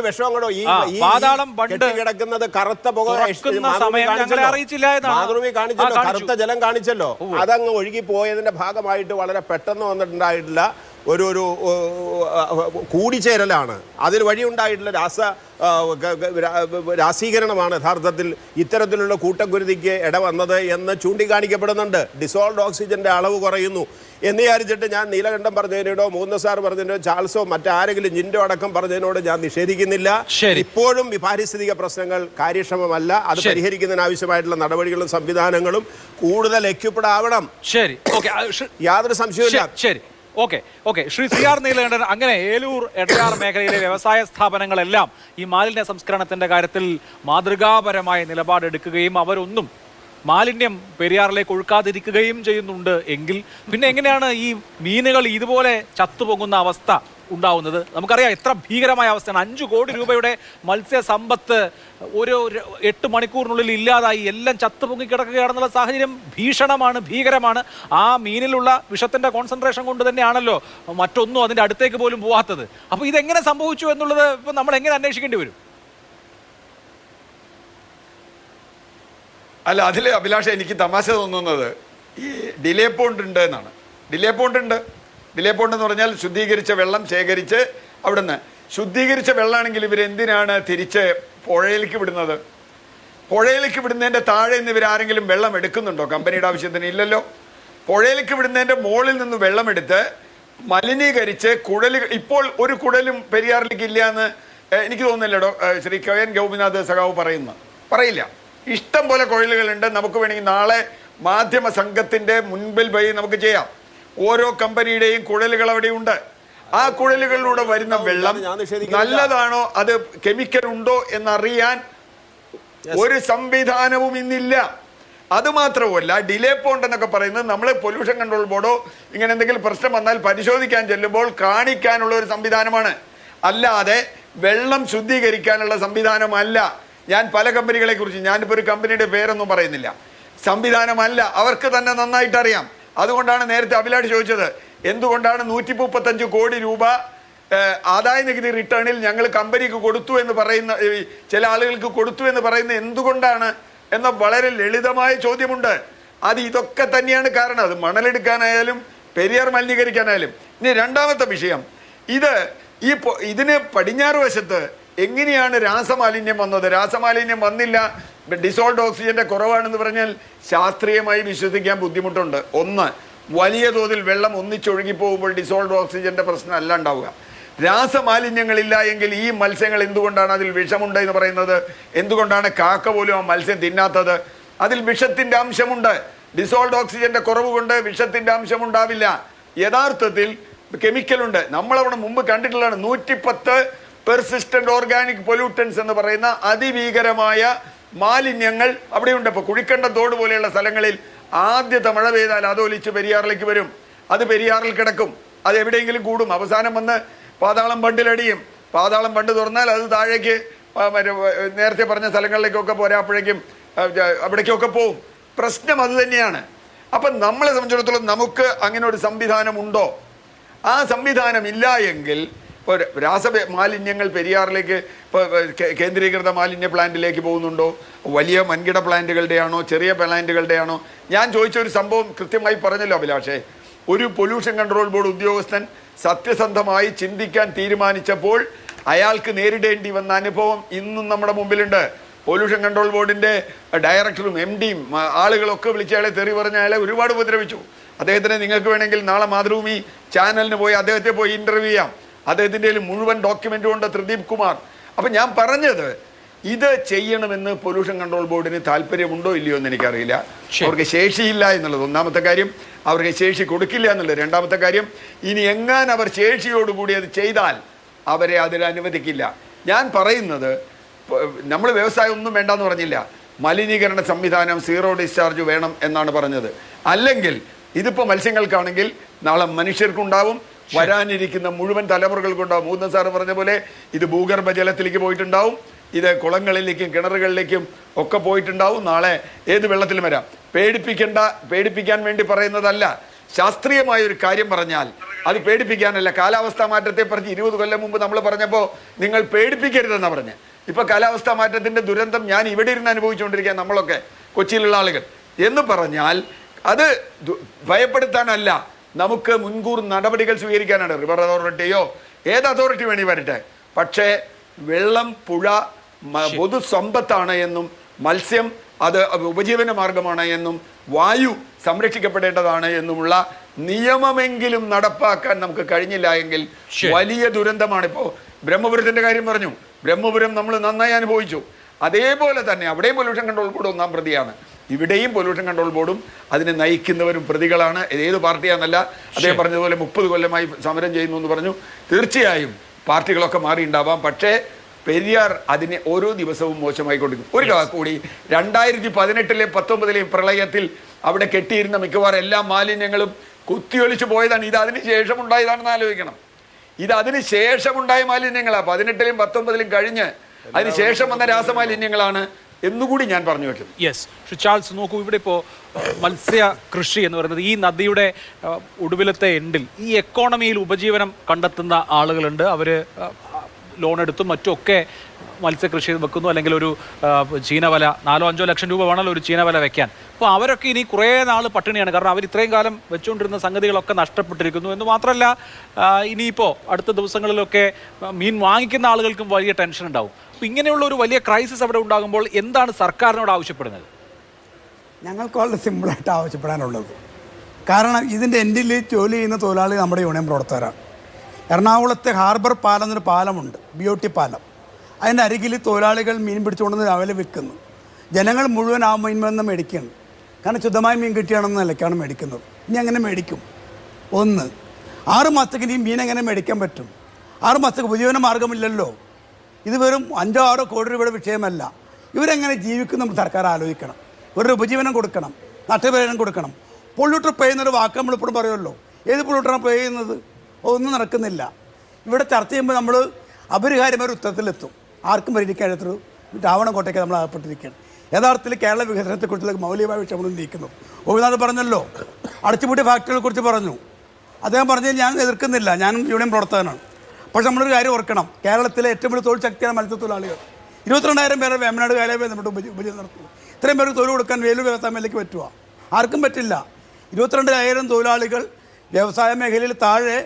വിഷം കൂടെ ഈ കിടക്കുന്നത് കറുത്ത പുക മാതൃഭൂമി കാണിച്ചല്ലോ, കറുത്ത ജലം കാണിച്ചല്ലോ. അതങ്ങ് ഒഴുകി പോയതിന്റെ ഭാഗമായിട്ട് വളരെ പെട്ടെന്ന് വന്നിട്ടുണ്ടായിട്ടില്ല ഒരു ഒരു കൂടിച്ചേരലാണ്. അതിന് വഴിയുണ്ടായിട്ടുള്ള രാസീകരണമാണ് യഥാർത്ഥത്തിൽ ഇത്തരത്തിലുള്ള കൂട്ടക്കുരുതിക്ക് ഇടവന്നത് എന്ന് ചൂണ്ടിക്കാണിക്കപ്പെടുന്നുണ്ട്. ഡിസോൾഡ് ഓക്സിജന്റെ അളവ് കുറയുന്നു എന്ന് വിചാരിച്ചിട്ട് ഞാൻ നീലകണ്ഠൻ പറഞ്ഞതിനോടോ മൂന്ന് സാർ പറഞ്ഞതിനോ ചാൾസോ മറ്റാരെങ്കിലും ജിൻഡോ അടക്കം പറഞ്ഞതിനോട് ഞാൻ നിഷേധിക്കുന്നില്ല. ഇപ്പോഴും പാരിസ്ഥിതിക പ്രശ്നങ്ങൾ കാര്യക്ഷമമല്ല. അത് പരിഹരിക്കുന്നതിന് ആവശ്യമായിട്ടുള്ള നടപടികളും സംവിധാനങ്ങളും കൂടുതൽ എക്യുപ്ഡ് ആവണം. ശരി, ഓക്കെ, യാതൊരു സംശയവുമില്ല. ശരി, ഓക്കെ. ശ്രീ CR നീലകണ്ഠൻ, അങ്ങനെ ഏലൂർ എടയാർ മേഖലയിലെ വ്യവസായ സ്ഥാപനങ്ങളെല്ലാം ഈ മാലിന്യ സംസ്കരണത്തിന്റെ കാര്യത്തിൽ മാതൃകാപരമായ നിലപാടെടുക്കുകയും അവരൊന്നും മാലിന്യം പെരിയാറിലേക്ക് ഒഴുക്കാതിരിക്കുകയും ചെയ്യുന്നുണ്ട് എങ്കിൽ പിന്നെ എങ്ങനെയാണ് ഈ മീനുകൾ ഇതുപോലെ ചത്തുപൊങ്ങുന്ന അവസ്ഥ ഉണ്ടാവുന്നത്? നമുക്കറിയാം എത്ര ഭീകരമായ അവസ്ഥയാണ്. 5 കോടി രൂപയുടെ മത്സ്യസമ്പത്ത് ഒരു 8 മണിക്കൂറിനുള്ളിൽ ഇല്ലാതായി, എല്ലാം ചത്തുപൊങ്ങി കിടക്കുകയാണെന്നുള്ള സാഹചര്യം ഭീകരമാണ്. ആ മീനിലുള്ള വിഷത്തിന്റെ കോൺസെൻട്രേഷൻ കൊണ്ട് തന്നെയാണല്ലോ മറ്റൊന്നും അതിന്റെ അടുത്തേക്ക് പോലും പോവാത്തത്. അപ്പോൾ ഇതെങ്ങനെ സംഭവിച്ചു എന്നുള്ളത് ഇപ്പം നമ്മൾ എങ്ങനെ അന്വേഷിക്കേണ്ടി വരും? അല്ല, അതിൽ അഭിലാഷ എനിക്ക് തമാശ തോന്നുന്നത് ഈ ഡിലേ പോണ്ട് ഉണ്ട് എന്നാണ്. ഡിലേ പോണ്ട് എന്ന് പറഞ്ഞാൽ ശുദ്ധീകരിച്ച വെള്ളം ശേഖരിച്ച് അവിടുന്ന് ശുദ്ധീകരിച്ച വെള്ളമാണെങ്കിൽ ഇവരെന്തിനാണ് തിരിച്ച് പുഴയിലേക്ക് വിടുന്നത്? പുഴയിലേക്ക് വിടുന്നതിൻ്റെ താഴെ നിന്ന് ഇവരാരെങ്കിലും വെള്ളം എടുക്കുന്നുണ്ടോ കമ്പനിയുടെ ആവശ്യത്തിന്? ഇല്ലല്ലോ. പുഴയിലേക്ക് വിടുന്നതിൻ്റെ മുകളിൽ നിന്ന് വെള്ളമെടുത്ത് മലിനീകരിച്ച് കുഴലുകൾ, ഇപ്പോൾ ഒരു കുഴലും പെരിയാറിലേക്ക് ഇല്ല എന്ന് എനിക്ക് തോന്നുന്നില്ലടോ ശ്രീ KN ഗോപിനാഥ് സഖാവ് പറയില്ല. ഇഷ്ടം പോലെ കുഴലുകളുണ്ട്. നമുക്ക് വേണമെങ്കിൽ നാളെ മാധ്യമ സംഘത്തിന്റെ മുൻപിൽ പോയി നമുക്ക് ചെയ്യാം. ഓരോ കമ്പനിയുടെയും കുഴലുകൾ അവിടെയുണ്ട്. ആ കുഴലുകളിലൂടെ വരുന്ന വെള്ളം നല്ലതാണോ, അത് കെമിക്കൽ ഉണ്ടോ എന്നറിയാൻ ഒരു സംവിധാനവും ഇന്നില്ല. അതുമാത്രമല്ല, ഡിലേ പോണ്ട് എന്നൊക്കെ പറയുന്നത് നമ്മൾ പൊല്യൂഷൻ കൺട്രോൾ ബോർഡോ ഇങ്ങനെ എന്തെങ്കിലും പ്രശ്നം വന്നാൽ പരിശോധിക്കാൻ ചെല്ലുമ്പോൾ കാണിക്കാനുള്ള ഒരു സംവിധാനമാണ്, അല്ലാതെ വെള്ളം ശുദ്ധീകരിക്കാനുള്ള സംവിധാനമല്ല. ഞാൻ പല കമ്പനികളെ കുറിച്ച്, ഞാനിപ്പോൾ ഒരു കമ്പനിയുടെ പേരൊന്നും പറയുന്നില്ല, സംവിധാനമല്ല. അവർക്ക് തന്നെ നന്നായിട്ട് അറിയാം. അതുകൊണ്ടാണ് നേരത്തെ അഭിലാഷ് ചോദിച്ചത്, എന്തുകൊണ്ടാണ് 135 കോടി രൂപ ആദായ നികുതി റിട്ടേണിൽ ഞങ്ങൾ കമ്പനിക്ക് കൊടുത്തു എന്ന് പറയുന്ന, ചില ആളുകൾക്ക് കൊടുത്തു എന്ന് പറയുന്നത് എന്തുകൊണ്ടാണ് എന്ന വളരെ ലളിതമായ ചോദ്യമുണ്ട്. അത് ഇതൊക്കെ തന്നെയാണ് കാരണം. അത് മണലെടുക്കാനായാലും പെരിയാർ മലിനീകരിക്കാനായാലും. ഇനി രണ്ടാമത്തെ വിഷയം, ഇതിന് പടിഞ്ഞാറ് വശത്ത് എങ്ങനെയാണ് രാസമാലിന്യം വന്നത്? രാസമാലിന്യം വന്നില്ല, ഡിസോൾഡ് ഓക്സിജന്റെ കുറവാണെന്ന് പറഞ്ഞാൽ ശാസ്ത്രീയമായി വിശ്വസിക്കാൻ ബുദ്ധിമുട്ടുണ്ട്. ഒന്ന്, വലിയ തോതിൽ വെള്ളം ഒന്നിച്ചൊഴുകി പോകുമ്പോൾ ഡിസോൾഡ് ഓക്സിജന്റെ പ്രശ്നം അല്ല ഉണ്ടാവുക. രാസമാലിന്യങ്ങളില്ല എങ്കിൽ ഈ മത്സ്യങ്ങൾ എന്തുകൊണ്ടാണ് അതിൽ വിഷമുണ്ട് എന്ന് പറയുന്നത്? എന്തുകൊണ്ടാണ് കാക്ക പോലും ആ മത്സ്യം തിന്നാത്തത്? അതിൽ വിഷത്തിന്റെ അംശമുണ്ട്. ഡിസോൾഡ് ഓക്സിജന്റെ കുറവ് കൊണ്ട് വിഷത്തിന്റെ അംശം ഉണ്ടാവില്ല. യഥാർത്ഥത്തിൽ കെമിക്കലുണ്ട്. നമ്മളവിടെ മുമ്പ് കണ്ടിട്ടുള്ളതാണ് 110 പെർസിസ്റ്റന്റ് ഓർഗാനിക് പൊല്യൂട്ടൻസ് എന്ന് പറയുന്ന അതിഭീകരമായ മാലിന്യങ്ങൾ അവിടെയുണ്ട്. ഇപ്പോൾ കുഴിക്കണ്ടം തോട് പോലെയുള്ള സ്ഥലങ്ങളിൽ ആദ്യത്തെ മഴ പെയ്താൽ അതൊലിച്ച് പെരിയാറിലേക്ക് വരും. അത് പെരിയാറിൽ കിടക്കും, അത് എവിടെയെങ്കിലും കൂടും, അവസാനം വന്ന് പാതാളം ബണ്ടിലടിയും. പാതാളം ബണ്ട് തുറന്നാൽ അത് താഴേക്ക് നേരത്തെ പറഞ്ഞ സ്ഥലങ്ങളിലേക്കൊക്കെ പോരാപ്പോഴേക്കും അവിടേക്കൊക്കെ പോവും. പ്രശ്നം അത് തന്നെയാണ്. അപ്പം നമ്മളെ സംബന്ധിച്ചിടത്തോളം നമുക്ക് അങ്ങനെ ഒരു സംവിധാനം ഉണ്ടോ? ആ സംവിധാനം ഇല്ല എങ്കിൽ ഇപ്പോൾ മാലിന്യങ്ങൾ പെരിയാറിലേക്ക് ഇപ്പോൾ കേന്ദ്രീകൃത മാലിന്യ പ്ലാന്റിലേക്ക് പോകുന്നുണ്ടോ? വലിയ വൻകിട പ്ലാന്റുകളുടെയാണോ ചെറിയ പ്ലാന്റുകളുടെയാണോ? ഞാൻ ചോദിച്ച ഒരു സംഭവം കൃത്യമായി പറഞ്ഞല്ലോ അഭിലാഷേ. ഒരു പൊല്യൂഷൻ കൺട്രോൾ ബോർഡ് ഉദ്യോഗസ്ഥൻ സത്യസന്ധമായി ചിന്തിക്കാൻ തീരുമാനിച്ചപ്പോൾ അയാൾക്ക് നേരിടേണ്ടി വന്ന അനുഭവം ഇന്നും നമ്മുടെ മുമ്പിലുണ്ട്. പൊല്യൂഷൻ കൺട്രോൾ ബോർഡിൻ്റെ ഡയറക്ടറും MDയും ആളുകളൊക്കെ വിളിച്ച് അയാളെ തെറി പറഞ്ഞ അയാളെ ഒരുപാട് ഉപദ്രവിച്ചു. അദ്ദേഹത്തിന് നിങ്ങൾക്ക് വേണമെങ്കിൽ നാളെ മാതൃഭൂമി ചാനലിന് പോയി അദ്ദേഹത്തെ പോയി ഇൻ്റർവ്യൂ ചെയ്യാം. അദ്ദേഹത്തിൻ്റെ മുഴുവൻ ഡോക്യുമെൻ്റും ഉണ്ട്, ത്രിദീപ് കുമാർ. അപ്പം ഞാൻ പറഞ്ഞത്, ഇത് ചെയ്യണമെന്ന് പൊല്യൂഷൻ കൺട്രോൾ ബോർഡിന് താല്പര്യമുണ്ടോ ഇല്ലയോ എന്ന് എനിക്കറിയില്ല. അവർക്ക് ശേഷിയില്ല എന്നുള്ളത് ഒന്നാമത്തെ കാര്യം, അവർക്ക് ശേഷി കൊടുക്കില്ല എന്നുള്ളത് രണ്ടാമത്തെ കാര്യം. ഇനി എങ്ങാൻ അവർ ശേഷിയോടുകൂടി അത് ചെയ്താൽ അവരെ അതിൽ അനുവദിക്കില്ല. ഞാൻ പറയുന്നത്, നമ്മൾ വ്യവസായം ഒന്നും വേണ്ടെന്ന് പറഞ്ഞില്ല, മലിനീകരണ സംവിധാനം സീറോ ഡിസ്ചാർജ് വേണം എന്നാണ് പറഞ്ഞത്. അല്ലെങ്കിൽ ഇതിപ്പോൾ മത്സ്യങ്ങൾക്കാണെങ്കിൽ നാളെ മനുഷ്യർക്കുണ്ടാവും, വരാനിരിക്കുന്ന മുഴുവൻ തലമുറകൾക്കുണ്ടാവും. മൂന്ന് സാറ് പറഞ്ഞ പോലെ ഇത് ഭൂഗർഭ ജലത്തിലേക്ക് പോയിട്ടുണ്ടാവും, ഇത് കുളങ്ങളിലേക്കും കിണറുകളിലേക്കും ഒക്കെ പോയിട്ടുണ്ടാവും. നാളെ ഏത് വെള്ളത്തിലും വരാം. പേടിപ്പിക്കാൻ വേണ്ടി പറയുന്നതല്ല. ശാസ്ത്രീയമായ ഒരു കാര്യം പറഞ്ഞാൽ അത് പേടിപ്പിക്കാനല്ല. കാലാവസ്ഥാ മാറ്റത്തെ പറ്റി 20 കൊല്ലം മുമ്പ് നമ്മൾ പറഞ്ഞപ്പോൾ നിങ്ങൾ പേടിപ്പിക്കരുതെന്നാണ് പറഞ്ഞത്. ഇപ്പൊ കാലാവസ്ഥാ മാറ്റത്തിന്റെ ദുരന്തം ഞാൻ ഇവിടെ ഇരുന്ന് അനുഭവിച്ചുകൊണ്ടിരിക്കുക, നമ്മളൊക്കെ കൊച്ചിയിലുള്ള ആളുകൾ എന്ന് പറഞ്ഞാൽ അത് ഭയപ്പെടുത്താനല്ല, നമുക്ക് മുൻകൂർ നടപടികൾ സ്വീകരിക്കാനാണ്. റിവർ അതോറിറ്റിയോ ഏത് അതോറിറ്റി വേണ്ടി വരട്ടെ. പക്ഷേ വെള്ളം, പുഴ പൊതുസമ്പത്താണ് എന്നും മത്സ്യം അത് ഉപജീവന മാർഗമാണ് എന്നും വായു സംരക്ഷിക്കപ്പെടേണ്ടതാണ് എന്നുമുള്ള നിയമമെങ്കിലും നടപ്പാക്കാൻ നമുക്ക് കഴിഞ്ഞില്ല എങ്കിൽ വലിയ ദുരന്തമാണ്. ഇപ്പോൾ ബ്രഹ്മപുരത്തിൻ്റെ കാര്യം പറഞ്ഞു. ബ്രഹ്മപുരം നമ്മൾ നന്നായി അനുഭവിച്ചു. അതേപോലെ തന്നെ അവിടെയും പൊല്യൂഷൻ കൺട്രോൾ ബോർഡ് ഒന്നാം പ്രതിയാണ്. ഇവിടെയും പൊല്യൂഷൻ കൺട്രോൾ ബോർഡും അതിനെ നയിക്കുന്നവരും പ്രതികളാണ്. ഏത് പാർട്ടിയാണെന്നല്ല, അദ്ദേഹം പറഞ്ഞതുപോലെ 30 കൊല്ലമായി സമരം ചെയ്യുന്നു എന്ന് പറഞ്ഞു. തീർച്ചയായും പാർട്ടികളൊക്കെ മാറിയിട്ടുണ്ടാവാം. പക്ഷേ പെരിയാർ അതിനെ ഓരോ ദിവസവും മോശമായിക്കൊണ്ടിരിക്കും. ഒരു കൂടി 2018-ലെയും 19-ലെയും പ്രളയത്തിൽ അവിടെ കെട്ടിയിരുന്ന മിക്കവാറും എല്ലാ മാലിന്യങ്ങളും കുത്തിയൊലിച്ചു പോയതാണ്. ഇത് അതിന് ശേഷം ഉണ്ടായതാണെന്ന് ആലോചിക്കണം. ഇത് അതിന് ശേഷമുണ്ടായ മാലിന്യങ്ങളാണ്. 18-ലും 19-ലും കഴിഞ്ഞ് അതിന് ശേഷം വന്ന രാസമാലിന്യങ്ങളാണ് എന്നുകൂടി ഞാൻ പറഞ്ഞു വെക്കുന്നു. യെസ്, ചാൾസ് നോക്കൂ, ഇവിടെ ഇപ്പോൾ മത്സ്യ കൃഷി എന്ന് പറയുന്നത് ഈ നദിയുടെ ഒടുവിലത്തെ എൻഡിൽ ഈ എക്കോണമിയിൽ ഉപജീവനം കണ്ടെത്തുന്ന ആളുകളുണ്ട്. അവർ ലോൺ എടുത്തും മറ്റുമൊക്കെ മത്സ്യകൃഷി വെക്കുന്നു, അല്ലെങ്കിൽ ഒരു ചീനവല 4-5 ലക്ഷം രൂപ വേണമല്ലോ ഒരു ചീനവല വെക്കാൻ. അപ്പോൾ അവരൊക്കെ ഇനി കുറേ നാൾ പട്ടിണിയാണ്. കാരണം അവർ ഇത്രയും കാലം വെച്ചുകൊണ്ടിരുന്ന സംഗതികളൊക്കെ നഷ്ടപ്പെട്ടിരിക്കുന്നു. എന്ന് മാത്രമല്ല, ഇനിയിപ്പോൾ അടുത്ത ദിവസങ്ങളിലൊക്കെ മീൻ വാങ്ങിക്കുന്ന ആളുകൾക്കും വലിയ ടെൻഷൻ ഉണ്ടാവും. അപ്പോൾ ഇങ്ങനെയുള്ള ഒരു വലിയ ക്രൈസിസ് അവിടെ ഉണ്ടാകുമ്പോൾ എന്താണ് സർക്കാരിനോട് ആവശ്യപ്പെടുന്നത്? ഞങ്ങൾക്ക് വളരെ സിമ്പിളായിട്ട് ആവശ്യപ്പെടാനുള്ളത്, കാരണം ഇതിൻ്റെ എൻഡിൽ ജോലി ചെയ്യുന്ന തൊഴിലാളി നമ്മുടെ യൂണിയൻ പ്രവർത്തകരാണ്. എറണാകുളത്തെ ഹാർബർ പാലം എന്നൊരു പാലമുണ്ട്, BOT പാലം. അതിൻ്റെ അരികിൽ തൊഴിലാളികൾ മീൻ പിടിച്ചുകൊണ്ടുവന്ന് രാവിലെ വിൽക്കുന്നു. ജനങ്ങൾ മുഴുവൻ ആ മീൻ വന്ന് മേടിക്കുന്നു. കാരണം ശുദ്ധമായ മീൻ കിട്ടിയാണെന്ന നിലയ്ക്കാണ് മേടിക്കുന്നത്. ഇനി അങ്ങനെ മേടിക്കും. 1 6 മാസത്തേക്ക് ഈ മീൻ എങ്ങനെ മേടിക്കാൻ പറ്റും? 6 മാസത്തേക്ക് ഉപജീവന മാർഗമില്ലല്ലോ. ഇത് വെറും 5-6 കോടി രൂപയുടെ വിഷയമല്ല. ഇവരെങ്ങനെ ജീവിക്കും നമ്മൾ സർക്കാർ ആലോചിക്കണം. ഒരു ഉപജീവനം കൊടുക്കണം, നഷ്ടപരിഹാരം കൊടുക്കണം. പൊള്യൂട്ടർ പേ എന്നൊരു വാക്ക് നമ്മളിപ്പോഴും പറയുമല്ലോ. ഏത് പൊള്യൂട്ടറാണ് പേ ചെയ്യുന്നത്? ഒന്നും നടക്കുന്നില്ല. ഇവിടെ ചർച്ച ചെയ്യുമ്പോൾ നമ്മൾ അപരിഹാര്യമായ ഒരു ഉത്തരത്തിലെത്തും. ആർക്കും പരിഹരിക്കാത്തൊരു രാവണക്കോട്ടയ്ക്ക് നമ്മൾ അകപ്പെട്ടിരിക്കുകയാണ്. യഥാർത്ഥത്തിൽ കേരള വികസനത്തെക്കുറിച്ചുള്ള മൗലികമായ വിഷയങ്ങൾ നീക്കുന്നു. ഗോപിനാഥ് പറഞ്ഞല്ലോ, അടച്ചുപൂട്ടിയ ഫാക്ടറികളെ കുറിച്ച് പറഞ്ഞു. അദ്ദേഹം പറഞ്ഞത് ഞാൻ എതിർക്കുന്നില്ല, ഞാനും യൂണിയൻ പ്രവർത്തകനാണ്. പക്ഷെ നമ്മളൊരു കാര്യം ഓർക്കണം, കേരളത്തിലെ ഏറ്റവും വലിയ തൊഴിൽ ശക്തിയാണ് മത്സ്യത്തൊഴിലാളികൾ. 22,000 പേരെ വേമ്പനാട് കായലിൽ നമ്മുടെ ഉപജീവനം നടത്തുന്നു. ഇത്രയും പേർക്ക് തൊഴിൽ കൊടുക്കാൻ വേലൂർ വ്യവസായ മേഖലയ്ക്ക് പറ്റുക? ആർക്കും പറ്റില്ല. 22,000 തൊഴിലാളികൾ വ്യവസായ മേഖലയിൽ താഴെ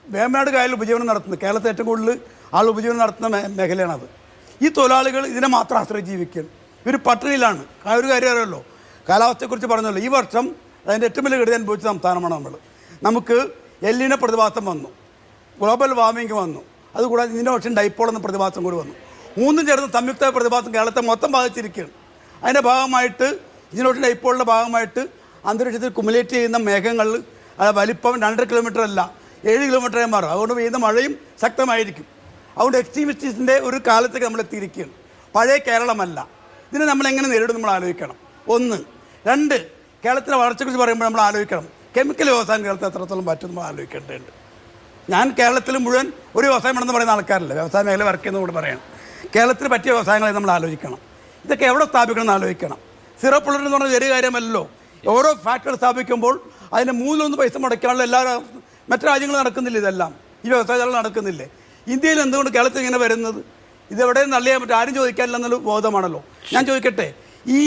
വേമ്പനാട് കായലിൽ ഉപജീവനം നടത്തുന്നത്. കേരളത്തിൽ ഏറ്റവും കൂടുതൽ ആൾ ഉപജീവനം നടത്തുന്ന മേഖലയാണത്. ഈ തൊഴിലാളികൾ ഇതിനെ മാത്രം ആശ്രയിച്ച് ജീവിക്കുകയാണ്. ഇവർ പട്ടിണിയിലാണ്. ഒരു കാര്യം അറിയാമല്ലോ, കാലാവസ്ഥയെക്കുറിച്ച് പറഞ്ഞല്ലോ. ഈ വർഷം അതിൻ്റെ ഏറ്റവും വലിയ കെടുതി അനുഭവിച്ച സംസ്ഥാനമാണ് നമുക്ക് എല്ലിന പ്രതിഭാസം വന്നു, ഗ്ലോബൽ വാർമിംഗ് വന്നു, അതുകൂടാതെ ഇന്ത്യൻ ഓഷൻ ഡൈപോൾ എന്ന പ്രതിഭാസം കൂടി വന്നു. 3 ചേർന്ന് സംയുക്ത പ്രതിഭാസം കേരളത്തെ മൊത്തം ബാധിച്ചിരിക്കുകയാണ്. അതിൻ്റെ ഭാഗമായിട്ട് ഇന്ത്യൻ ഓഷൻ ഡൈപോളിൻ്റെ ഭാഗമായിട്ട് അന്തരീക്ഷത്തിൽ കുമുലേറ്റ് ചെയ്യുന്ന മേഘങ്ങൾ വലിപ്പം 2 കിലോമീറ്റർ അല്ല 7 കിലോമീറ്ററേ മാറും. അതുകൊണ്ട് പെയ്യുന്ന മഴയും ശക്തമായിരിക്കും. അതുകൊണ്ട് എക്സ്ട്രീമിസ്റ്റിൻ്റെ ഒരു കാലത്തേക്ക് നമ്മൾ എത്തിയിരിക്കുകയാണ്. പഴയ കേരളമല്ല. ഇതിനെ നമ്മളെങ്ങനെ നേരിടും നമ്മൾ ആലോചിക്കണം. 1. 2, കേരളത്തിൻ്റെ വളർച്ചയെക്കുറിച്ച് പറയുമ്പോൾ നമ്മൾ ആലോചിക്കണം, കെമിക്കൽ വ്യവസായം കേരളത്തിൽ എത്രത്തോളം പറ്റും നമ്മൾ ആലോചിക്കേണ്ടതുണ്ട്. ഞാൻ കേരളത്തിൽ മുഴുവൻ ഒരു വ്യവസായം ഉണ്ടെന്ന് പറയുന്ന ആൾക്കാരല്ല, വ്യവസായ മേഖല വർക്ക് ചെയ്യുന്നതുകൊണ്ട് പറയണം. കേരളത്തിന് പറ്റിയ വ്യവസായങ്ങളെ നമ്മൾ ആലോചിക്കണം. ഇതൊക്കെ എവിടെ സ്ഥാപിക്കണം എന്ന് ആലോചിക്കണം. സീറോ പൊള്യൂഷൻ എന്ന് പറഞ്ഞാൽ ചെറിയ കാര്യമല്ലല്ലോ. ഓരോ ഫാക്ടറി സ്ഥാപിക്കുമ്പോൾ അതിന് 3-1 പൈസ മുടക്കാനുള്ള എല്ലാ മറ്റു രാജ്യങ്ങളും നടക്കുന്നില്ല. ഇതെല്ലാം ഈ വ്യവസായങ്ങൾ നടക്കുന്നില്ലേ? ഇന്ത്യയിൽ എന്തുകൊണ്ട് കേരളത്തിൽ ഇങ്ങനെ വരുന്നത്? ഇതെവിടെ നള്ളിയാൻ പറ്റും? ആരും ചോദിക്കാനില്ല എന്നൊരു ബോധമാണല്ലോ. ഞാൻ ചോദിക്കട്ടെ, ഈ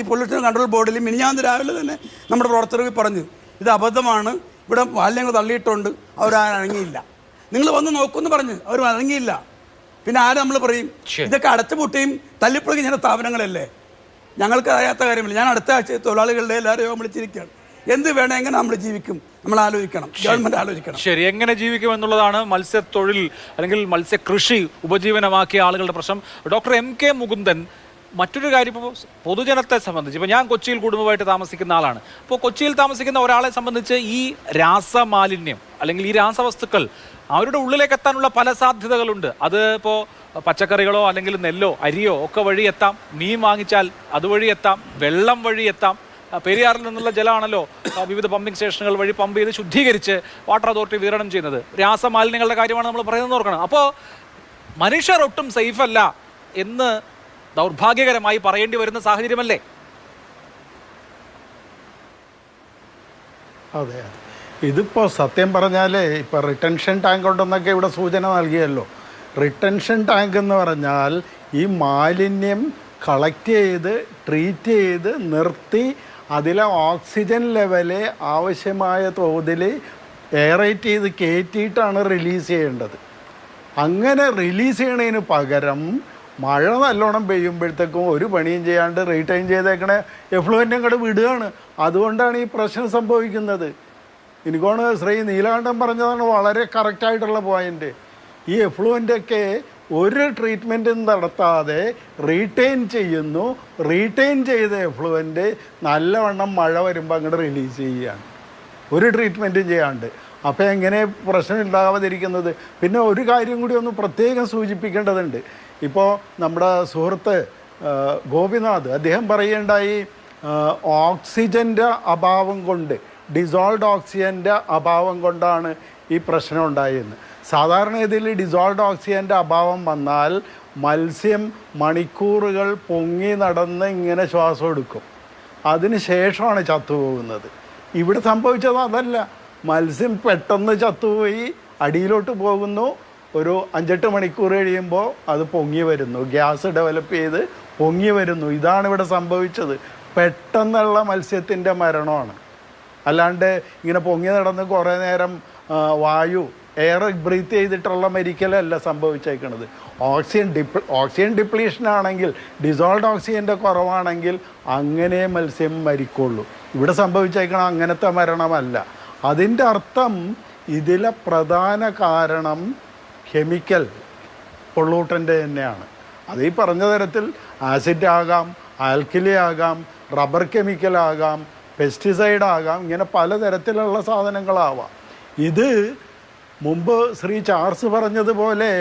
പൊല്യൂഷൻ കൺട്രോൾ ബോർഡിൽ മിനിഞ്ഞാന്ന് രാവിലെ തന്നെ നമ്മുടെ പ്രവർത്തകർ പറഞ്ഞു ഇത് അബദ്ധമാണ്, ഇവിടെ മാലിന്യങ്ങൾ തള്ളിയിട്ടുണ്ട്, അവരനങ്ങിയില്ല. നിങ്ങൾ വന്ന് നോക്കുമെന്ന് പറഞ്ഞ് അവർ അനങ്ങിയില്ല. പിന്നെ ആരും നമ്മൾ പറയും ഇതൊക്കെ അടച്ചുപൂട്ടിയും തല്ലിപ്പൊളിക്കും ചില സ്ഥാപനങ്ങളല്ലേ? ഞങ്ങൾക്ക് അറിയാത്ത കാര്യമില്ല. ഞാൻ അടുത്ത ആഴ്ച തൊഴിലാളികളുടെ എല്ലാവരെയും വിളിച്ചിരിക്കുകയാണ്. എന്ത് വേണം, എങ്ങനെ നമ്മൾ ജീവിക്കും നമ്മൾ ആലോചിക്കണം, ഗവൺമെൻറ് ആലോചിക്കണം. ശരി, എങ്ങനെ ജീവിക്കും എന്നുള്ളതാണ് മത്സ്യത്തൊഴിൽ അല്ലെങ്കിൽ മത്സ്യകൃഷി ഉപജീവനമാക്കിയ ആളുകളുടെ പ്രശ്നം. ഡോക്ടർ MK മുകുന്ദൻ, മറ്റൊരു കാര്യം, ഇപ്പോൾ പൊതുജനത്തെ സംബന്ധിച്ച്, ഇപ്പോൾ ഞാൻ കൊച്ചിയിൽ കുടുംബമായിട്ട് താമസിക്കുന്ന ആളാണ്. അപ്പോൾ കൊച്ചിയിൽ താമസിക്കുന്ന ഒരാളെ സംബന്ധിച്ച് ഈ രാസമാലിന്യം അല്ലെങ്കിൽ ഈ രാസവസ്തുക്കൾ അവരുടെ ഉള്ളിലേക്ക് എത്താനുള്ള പല സാധ്യതകളുണ്ട്. അത് ഇപ്പോൾ പച്ചക്കറികളോ അല്ലെങ്കിൽ നെല്ലോ അരിയോ ഒക്കെ വഴി എത്താം, മീൻ വാങ്ങിച്ചാൽ അതുവഴി എത്താം, വെള്ളം വഴി എത്താം. പെരിയാറിൽ നിന്നുള്ള ജലമാണല്ലോ വിവിധ പമ്പിംഗ് സ്റ്റേഷനുകൾ വഴി പമ്പ് ചെയ്ത് ശുദ്ധീകരിച്ച് വാട്ടർ അതോറിറ്റി വിതരണം ചെയ്യുന്നത്. രാസമാലിന്യങ്ങളുടെ കാര്യമാണ് നമ്മൾ പറയുന്നത് ഓർക്കണം. അപ്പോൾ മനുഷ്യർ ഒട്ടും സേഫ് അല്ല എന്ന് ദൗർഭാഗ്യകരമായി പറയേണ്ടി വരുന്ന സാഹചര്യമല്ലേ? അതെ, ഇതിപ്പോൾ സത്യം പറഞ്ഞാൽ ഇപ്പോൾ റിട്ടൻഷൻ ടാങ്ക് ഉണ്ടെന്നൊക്കെ ഇവിടെ സൂചന നൽകിയല്ലോ. റിട്ടൻഷൻ ടാങ്ക് എന്ന് പറഞ്ഞാൽ ഈ മാലിന്യം കളക്ട് ചെയ്ത് ട്രീറ്റ് ചെയ്ത് നിർത്തി അതിലെ ഓക്സിജൻ ലെവല് ആവശ്യമായ തോതിൽ എയറേറ്റ് ചെയ്ത് കയറ്റിയിട്ടാണ് റിലീസ് ചെയ്യേണ്ടത്. അങ്ങനെ റിലീസ് ചെയ്യണതിന് പകരം മഴ നല്ലോണം പെയ്യുമ്പോഴത്തേക്കും ഒരു പണിയും ചെയ്യാണ്ട് റീടൈൻ ചെയ്തേക്കണ എഫ്ലുവൻ്റ് അങ്ങോട്ട് വിടുകയാണ്. അതുകൊണ്ടാണ് ഈ പ്രശ്നം സംഭവിക്കുന്നത്. എനിക്കാണ് ശ്രീ നീലകണ്ഠൻ പറഞ്ഞതാണ് വളരെ കറക്റ്റായിട്ടുള്ള പോയിന്റ്. ഈ എഫ്ലുവൻ്റൊക്കെ ഒരു ട്രീറ്റ്മെൻറ്റും നടത്താതെ റീറ്റെയിൻ ചെയ്യുന്നു. റീറ്റെയിൻ ചെയ്ത എഫ്ലുവൻ്റ് നല്ലവണ്ണം മഴ വരുമ്പോൾ അങ്ങോട്ട് റിലീസ് ചെയ്യുകയാണ്, ഒരു ട്രീറ്റ്മെൻറ്റും ചെയ്യാണ്ട്. അപ്പോൾ എങ്ങനെ പ്രശ്നം ഉണ്ടാകാതിരിക്കുന്നത്? പിന്നെ ഒരു കാര്യം കൂടി ഒന്ന് പ്രത്യേകം സൂചിപ്പിക്കേണ്ടതുണ്ട്. ഇപ്പോൾ നമ്മുടെ സുഹൃത്ത് ഗോപിനാഥ് അദ്ദേഹം പറയുകയുണ്ടായി, ഓക്സിജൻ്റെ അഭാവം കൊണ്ട്, ഡിസോൾവ്ഡ് ഓക്സിജൻ്റെ അഭാവം കൊണ്ടാണ് ഈ പ്രശ്നം ഉണ്ടായെന്ന്. സാധാരണ ഇതിൽ ഡിസോൾവ്ഡ് ഓക്സിജൻ്റെ അഭാവം വന്നാൽ മത്സ്യം മണിക്കൂറുകൾ പൊങ്ങി നടന്ന് ഇങ്ങനെ ശ്വാസം എടുക്കും, അതിന് ശേഷമാണ് ചത്തുപോകുന്നത്. ഇവിടെ സംഭവിച്ചത് അതല്ല. മത്സ്യം പെട്ടെന്ന് ചത്തുപോയി അടിയിലോട്ട് പോകുന്നു, ഒരു 5-8 മണിക്കൂർ കഴിയുമ്പോൾ അത് പൊങ്ങി വരുന്നു, ഗ്യാസ് ഡെവലപ്പ് ചെയ്ത് പൊങ്ങി വരുന്നു. ഇതാണ് ഇവിടെ സംഭവിച്ചത്. പെട്ടെന്നുള്ള മത്സ്യത്തിൻ്റെ മരണമാണ്. അല്ലാണ്ട് ഇങ്ങനെ പൊങ്ങി നടന്ന് കുറേ നേരം വായു എയർ ബ്രീത്ത് ചെയ്തിട്ടുള്ള മരിക്കലല്ല സംഭവിച്ചേക്കുന്നത്. ഓക്സിജൻ ഡിപ്ലീഷൻ ആണെങ്കിൽ, ഡിസോൾവ്ഡ് ഓക്സിജൻ്റെ കുറവാണെങ്കിൽ അങ്ങനെ മത്സ്യം മരിക്കുള്ളൂ. ഇവിടെ സംഭവിച്ചേക്കണം അങ്ങനത്തെ മരണമല്ല. അതിൻ്റെ അർത്ഥം ഇതിലെ പ്രധാന കാരണം കെമിക്കൽ പൊള്ളൂട്ടൻ്റെ തന്നെയാണ്. അത് ഈ പറഞ്ഞ തരത്തിൽ ആസിഡ് ആകാം, ആൽക്കലി ആകാം, റബ്ബർ കെമിക്കലാകാം, പെസ്റ്റിസൈഡ് ആകാം, ഇങ്ങനെ പലതരത്തിലുള്ള സാധനങ്ങളാവാം. ഇത് മുമ്പ് ശ്രീ ചാൾസ് പറഞ്ഞതുപോലെ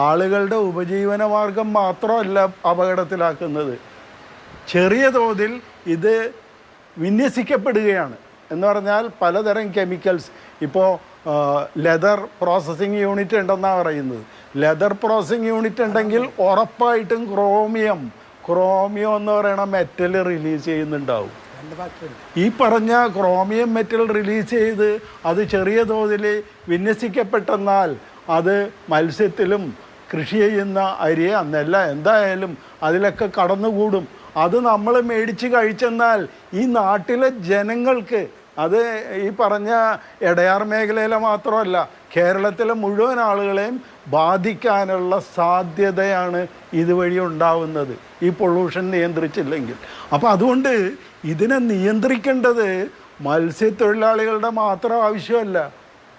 ആളുകളുടെ ഉപജീവന മാർഗം മാത്രമല്ല അപകടത്തിലാക്കുന്നത്, ചെറിയ തോതിൽ ഇത് വിന്യസിക്കപ്പെടുകയാണ്. എന്ന് പറഞ്ഞാൽ പലതരം കെമിക്കൽസ്. ഇപ്പോൾ ലെതർ പ്രോസസ്സിങ് യൂണിറ്റ് ഉണ്ടെന്നാണ് പറയുന്നത്. ലെതർ പ്രോസസ്സിങ് യൂണിറ്റ് ഉണ്ടെങ്കിൽ ഉറപ്പായിട്ടും ക്രോമിയം എന്ന് പറയുന്ന മെറ്റൽ റിലീസ് ചെയ്യുന്നുണ്ടാവും. ഈ പറഞ്ഞ ക്രോമിയം മെറ്റൽ റിലീസ് ചെയ്ത് അത് ചെറിയ തോതിൽ വിന്യസിക്കപ്പെട്ടെന്നാൽ അത് മത്സ്യത്തിലും കൃഷി ചെയ്യുന്ന അരിയെ അന്നല്ല എന്തായാലും അതിലൊക്കെ കടന്നുകൂടും. അത് നമ്മൾ മേടിച്ച് കഴിച്ചെന്നാൽ ഈ നാട്ടിലെ ജനങ്ങൾക്ക്, അത് ഈ പറഞ്ഞ എടയാർ മേഖലയിലെ മാത്രമല്ല കേരളത്തിലെ മുഴുവൻ ആളുകളെയും ബാധിക്കാനുള്ള സാധ്യതയാണ് ഇതുവഴി ഉണ്ടാവുന്നത്, ഈ പൊള്യൂഷൻ നിയന്ത്രിച്ചില്ലെങ്കിൽ. അപ്പോൾ അതുകൊണ്ട് ഇതിനെ നിയന്ത്രിക്കേണ്ടത് മത്സ്യത്തൊഴിലാളികളുടെ മാത്രം ആവശ്യമല്ല,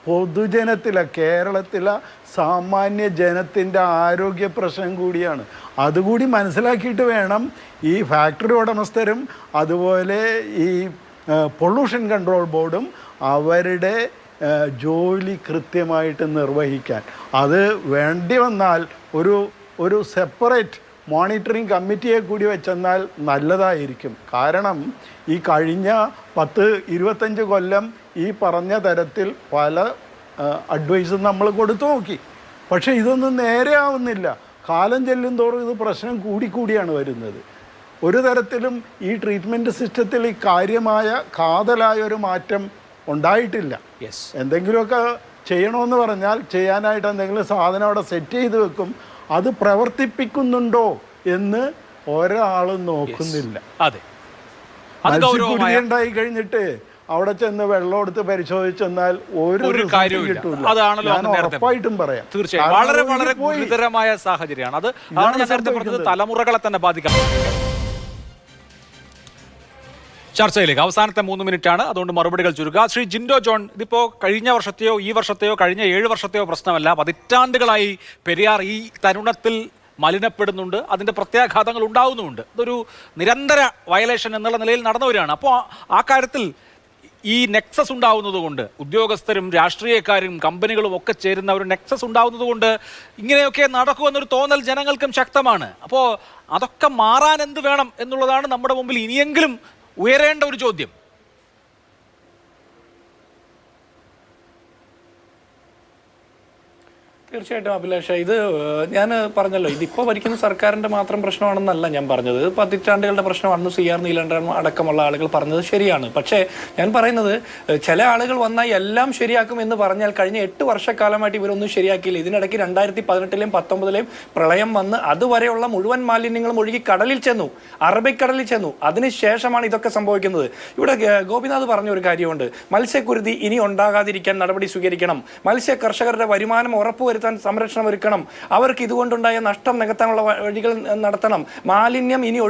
പൊതുജനത്തിലെ, കേരളത്തിലെ സാമാന്യ ജനത്തിൻ്റെ ആരോഗ്യ പ്രശ്നം കൂടിയാണ്. അതുകൂടി മനസ്സിലാക്കിയിട്ട് വേണം ഈ ഫാക്ടറി ഉടമസ്ഥരും അതുപോലെ ഈ പൊള്യൂഷൻ കൺട്രോൾ ബോർഡും അവരുടെ ജോലി കൃത്യമായിട്ട് നിർവഹിക്കാൻ. അത് വേണ്ടി വന്നാൽ ഒരു സെപ്പറേറ്റ് മോണിറ്ററിംഗ് കമ്മിറ്റിയെ കൂടി വെച്ചെന്നാൽ നല്ലതായിരിക്കും. കാരണം ഈ കഴിഞ്ഞ 10-25 കൊല്ലം ഈ പറഞ്ഞ തരത്തിൽ പല അഡ്വൈസും നമ്മൾ കൊടുത്തു നോക്കി. പക്ഷേ ഇതൊന്നും നേരെ ആവുന്നില്ല. കാലം ചെല്ലും തോറും ഇത് പ്രശ്നം കൂടിയാണ് വരുന്നത്. ഒരു തരത്തിലും ഈ ട്രീറ്റ്മെൻറ്റ് സിസ്റ്റത്തിൽ ഈ കാര്യമായ കാതലായ ഒരു മാറ്റം ഉണ്ടായിട്ടില്ല. എന്തെങ്കിലുമൊക്കെ ചെയ്യണമെന്ന് പറഞ്ഞാൽ ചെയ്യാനായിട്ട് എന്തെങ്കിലും സാധനം അവിടെ സെറ്റ് ചെയ്ത് വെക്കും, അത് പ്രവർത്തിപ്പിക്കുന്നുണ്ടോ എന്ന് ഒരാളും നോക്കുന്നില്ല. മത്സ്യക്കുരുണ്ടായി കഴിഞ്ഞിട്ട് അവിടെ ചെന്ന് വെള്ളം എടുത്ത് പരിശോധിച്ചെന്നാൽ ഒരു കാര്യവും കിട്ടൂല. ഞാൻ ഉറപ്പായിട്ടും പറയാം. തീർച്ചയായും വളരെ വളരെ ഗുരുതരമായ സാഹചര്യമാണ് അത്. അതാണ് ഞാൻ നേരത്തെ പറഞ്ഞത്, തലമുറകളെ തന്നെ ബാധിക്കാം. ചർച്ചയിലേക്ക് അവസാനത്തെ 3 മിനിറ്റാണ്, അതുകൊണ്ട് മറുപടികൾ ചുരുക്കുക. ശ്രീ ജിൻഡോ ജോൺ, ഇതിപ്പോ കഴിഞ്ഞ വർഷത്തെയോ ഈ വർഷത്തെയോ കഴിഞ്ഞ 7 വർഷത്തെയോ പ്രശ്നമല്ല, പതിറ്റാണ്ടുകളായി പെരിയാർ ഈ തരുണത്തിൽ മലിനപ്പെടുന്നുണ്ട്, അതിൻ്റെ പ്രത്യാഘാതങ്ങൾ ഉണ്ടാവുന്നുമുണ്ട്. ഇതൊരു നിരന്തര വയലേഷൻ എന്നുള്ള നിലയിൽ നടന്നവരാണ്. അപ്പോൾ ആ കാര്യത്തിൽ ഈ നെക്സസ് ഉണ്ടാവുന്നത് കൊണ്ട്, ഉദ്യോഗസ്ഥരും രാഷ്ട്രീയക്കാരും കമ്പനികളും ഒക്കെ ചേരുന്ന ഒരു നെക്സസ് ഉണ്ടാവുന്നത് കൊണ്ട് ഇങ്ങനെയൊക്കെ നടക്കുമെന്നൊരു തോന്നൽ ജനങ്ങൾക്കും ശക്തമാണ്. അപ്പോൾ അതൊക്കെ മാറാൻ എന്ത് വേണം എന്നുള്ളതാണ് നമ്മുടെ മുമ്പിൽ ഇനിയെങ്കിലും ഉയരേണ്ട ഒരു ചോദ്യം. തീർച്ചയായിട്ടും അഭിലാഷ്, ഇത് ഞാൻ പറഞ്ഞല്ലോ, ഇതിപ്പോൾ ഭരിക്കുന്ന സർക്കാരിന്റെ മാത്രം പ്രശ്നമാണെന്നല്ല ഞാൻ പറഞ്ഞത്. പതിറ്റാണ്ടുകളുടെ പ്രശ്നമാണെന്ന് CR നീലകണ്ഠൻ അടക്കമുള്ള ആളുകൾ പറഞ്ഞത് ശരിയാണ്. പക്ഷേ ഞാൻ പറയുന്നത്, ചില ആളുകൾ വന്നാൽ എല്ലാം ശരിയാക്കും എന്ന് പറഞ്ഞാൽ കഴിഞ്ഞ 8 വർഷക്കാലമായിട്ട് ഇവരൊന്നും ശരിയാക്കിയില്ല. ഇതിനിടയ്ക്ക് 2018-ലെയും 19-ലെയും പ്രളയം വന്ന് അതുവരെയുള്ള മുഴുവൻ മാലിന്യങ്ങളും ഒഴുകി കടലിൽ ചെന്നു, അറബിക്കടലിൽ ചെന്നു. അതിനുശേഷമാണ് ഇതൊക്കെ സംഭവിക്കുന്നത്. ഇവിടെ ഗോപിനാഥ് പറഞ്ഞ ഒരു കാര്യമുണ്ട്, മത്സ്യക്കുരുതി ഇനി ഉണ്ടാകാതിരിക്കാൻ നടപടി സ്വീകരിക്കണം, മത്സ്യ കർഷകരുടെ വരുമാനം ഉറപ്പുവരുത്താൻ സംരക്ഷണം ഒരുക്കണം, അവർക്ക് ഇതുകൊണ്ടുണ്ടായ നഷ്ടം നികത്താനുള്ള വഴികൾ നടത്തണം, മാലിന്യം ഇനി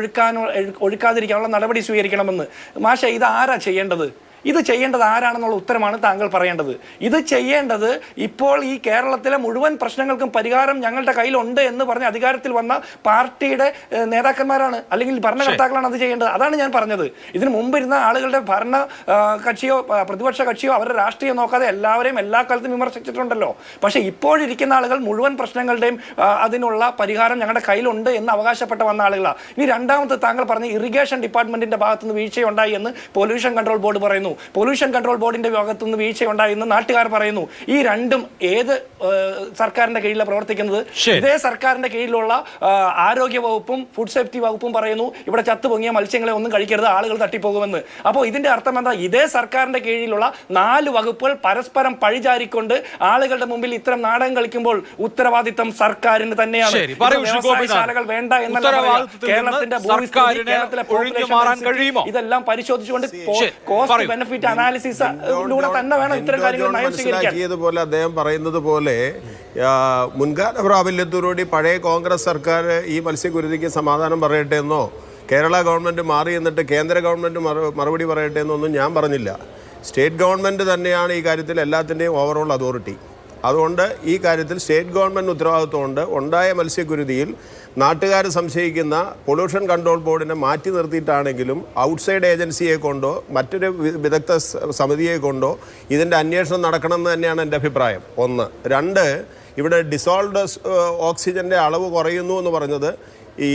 ഒഴുക്കാതിരിക്കാനുള്ള നടപടി സ്വീകരിക്കണമെന്ന്. മാഷെ, ഇത് ആരാ ചെയ്യേണ്ടത്? ഇത് ചെയ്യേണ്ടത് ആരാണെന്നുള്ള ഉത്തരമാണ് താങ്കൾ പറയേണ്ടത്. ഇത് ചെയ്യേണ്ടത് ഇപ്പോൾ ഈ കേരളത്തിലെ മുഴുവൻ പ്രശ്നങ്ങൾക്കും പരിഹാരം ഞങ്ങളുടെ കയ്യിലുണ്ട് എന്ന് പറഞ്ഞ് അധികാരത്തിൽ വന്ന പാർട്ടിയുടെ നേതാക്കന്മാരാണ്, അല്ലെങ്കിൽ ഭരണകർത്താക്കളാണ് അത് ചെയ്യേണ്ടത്. അതാണ് ഞാൻ പറഞ്ഞത്. ഇതിന് മുമ്പിരുന്ന ആളുകളുടെ ഭരണ കക്ഷിയോ പ്രതിപക്ഷ കക്ഷിയോ അവരുടെ രാഷ്ട്രീയം നോക്കാതെ എല്ലാവരെയും എല്ലാ കാലത്തും വിമർശിച്ചിട്ടുണ്ടല്ലോ. പക്ഷേ ഇപ്പോഴിരിക്കുന്ന ആളുകൾ മുഴുവൻ പ്രശ്നങ്ങളുടെയും അതിനുള്ള പരിഹാരം ഞങ്ങളുടെ കയ്യിലുണ്ട് എന്ന് അവകാശപ്പെട്ട വന്ന ആളുകളാണ്. ഇനി രണ്ടാമത് താങ്കൾ പറഞ്ഞ ഇറിഗേഷൻ ഡിപ്പാർട്ട്മെന്റിന്റെ ഭാഗത്തുനിന്ന് വീഴ്ചയുണ്ടായി എന്ന് പൊല്യൂഷൻ കൺട്രോൾ ബോർഡ് പറയുന്നു. പൊല്യൂഷൻ കൺട്രോൾ ബോർഡിന്റെ ഭാഗത്തുനിന്ന് വീഴ്ചയുണ്ടായി എന്ന് നാട്ടുകാർ പറയുന്നു. ഈ രണ്ടും ഏത് സർക്കാരിന്റെ കീഴിലാണ് പ്രവർത്തിക്കുന്നത്? ഇതേ സർക്കാരിന്റെ കീഴിലുള്ള ആരോഗ്യ വകുപ്പും ഫുഡ് സേഫ്റ്റി വകുപ്പും പറയുന്നു ഇവിടെ ചത്തുപൊങ്ങിയ മത്സ്യങ്ങളെ ഒന്നും കഴിക്കരുത്, ആളുകൾ തട്ടിപ്പോകുമെന്ന്. അപ്പോൾ ഇതിന്റെ അർത്ഥം എന്താ? ഇതേ സർക്കാരിന്റെ കീഴിലുള്ള 4 വകുപ്പുകൾ പരസ്പരം പഴിചാരിക്കൊണ്ട് ആളുകളുടെ മുമ്പിൽ ഇത്തരം നാടകം കളിക്കുമ്പോൾ ഉത്തരവാദിത്തം സർക്കാരിന് തന്നെയാണ്. വ്യവസായശാലകൾ വേണ്ട എന്നല്ല, കേരളത്തിന്റെ ഇതെല്ലാം പരിശോധിച്ചുകൊണ്ട് കോസ്റ്റ് ബെനിഫിറ്റ് അനാലിസിസിലൂടെ തന്നെ വേണം ഇത്തരം കാര്യങ്ങൾ നയം സ്വീകരിക്കാൻ. അദ്ദേഹം പറയുന്നത് പോലെ മുൻകാല പ്രാബല്യത്തോടുകൂടി പഴയ കോൺഗ്രസ് സർക്കാർ ഈ മത്സ്യക്കുരുതിക്ക് സമാധാനം പറയട്ടെ എന്നോ കേരള ഗവൺമെൻറ് മാറി എന്നിട്ട് കേന്ദ്ര ഗവൺമെൻറ് മറുപടി പറയട്ടെ എന്നൊന്നും ഞാൻ പറഞ്ഞില്ല. സ്റ്റേറ്റ് ഗവൺമെൻറ് തന്നെയാണ് ഈ കാര്യത്തിൽ എല്ലാത്തിൻ്റെയും ഓവറോൾ അതോറിറ്റി. അതുകൊണ്ട് ഈ കാര്യത്തിൽ സ്റ്റേറ്റ് ഗവൺമെൻറ് ഉത്തരവാദിത്വമുണ്ട്. ഉണ്ടായ മത്സ്യക്കുരുതിയിൽ നാട്ടുകാർ സംശയിക്കുന്ന പൊല്യൂഷൻ കൺട്രോൾ ബോർഡിനെ മാറ്റി നിർത്തിയിട്ടാണെങ്കിലും ഔട്ട്സൈഡ് ഏജൻസിയെ കൊണ്ടോ മറ്റൊരു വിദഗ്ധ സമിതിയെ കൊണ്ടോ ഇതിൻ്റെ അന്വേഷണം നടക്കണമെന്ന് തന്നെയാണ് എൻ്റെ അഭിപ്രായം. 1. 2, ഇവിടെ ഡിസോൾവ്ഡ് ഓക്സിജൻ്റെ അളവ് കുറയുന്നു എന്ന് പറഞ്ഞത് ഈ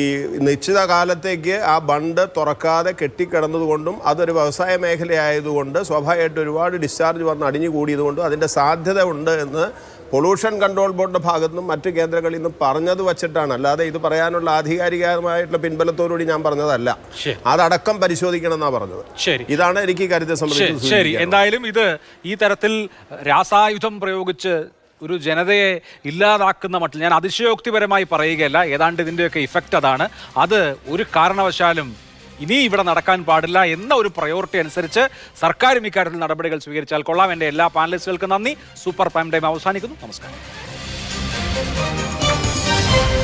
നിശ്ചിത കാലത്തേക്ക് ആ ബണ്ട് തുറക്കാതെ കെട്ടിക്കിടന്നതുകൊണ്ടും അതൊരു വ്യവസായ മേഖലയായതുകൊണ്ട് സ്വാഭാവികമായിട്ട് ഒരുപാട് ഡിസ്ചാർജ് വന്ന് അടിഞ്ഞുകൂടിയതുകൊണ്ടും അതിൻ്റെ സാധ്യത ഉണ്ട് എന്ന് പൊല്യൂഷൻ കൺട്രോൾ ബോർഡിൻ്റെ ഭാഗത്തു നിന്നും മറ്റു കേന്ദ്രങ്ങളിൽ നിന്നും പറഞ്ഞത് വച്ചിട്ടാണ്. അല്ലാതെ ഇത് പറയാനുള്ള ആധികാരികമായിട്ടുള്ള പിൻബലത്തോടുകൂടി ഞാൻ പറഞ്ഞതല്ല. അതടക്കം പരിശോധിക്കണം എന്നാണ് പറഞ്ഞത്. ഇതാണ് എനിക്ക് കാര്യത്തെ സംബന്ധിച്ച്. ശരി, എന്തായാലും ഇത് ഈ തരത്തിൽ രാസായുധം പ്രയോഗിച്ച് ഒരു ജനതയെ ഇല്ലാതാക്കുന്ന മട്ടിൽ, ഞാൻ അതിശയോക്തിപരമായി പറയുകയല്ല, ഏതാണ്ട് ഇതിൻ്റെയൊക്കെ ഇഫക്റ്റ് അതാണ്. അത് ഒരു കാരണവശാലും ഇനി ഇവിടെ നടക്കാൻ പാടില്ല എന്ന ഒരു പ്രയോറിറ്റി അനുസരിച്ച് സർക്കാരും ഇക്കാര്യത്തിൽ നടപടികൾ സ്വീകരിച്ചാൽ കൊള്ളാം. എൻ്റെ എല്ലാ പാനലിസ്റ്റുകൾക്കും നന്ദി. സൂപ്പർ പ്രൈം ടൈം അവസാനിക്കുന്നു. നമസ്കാരം.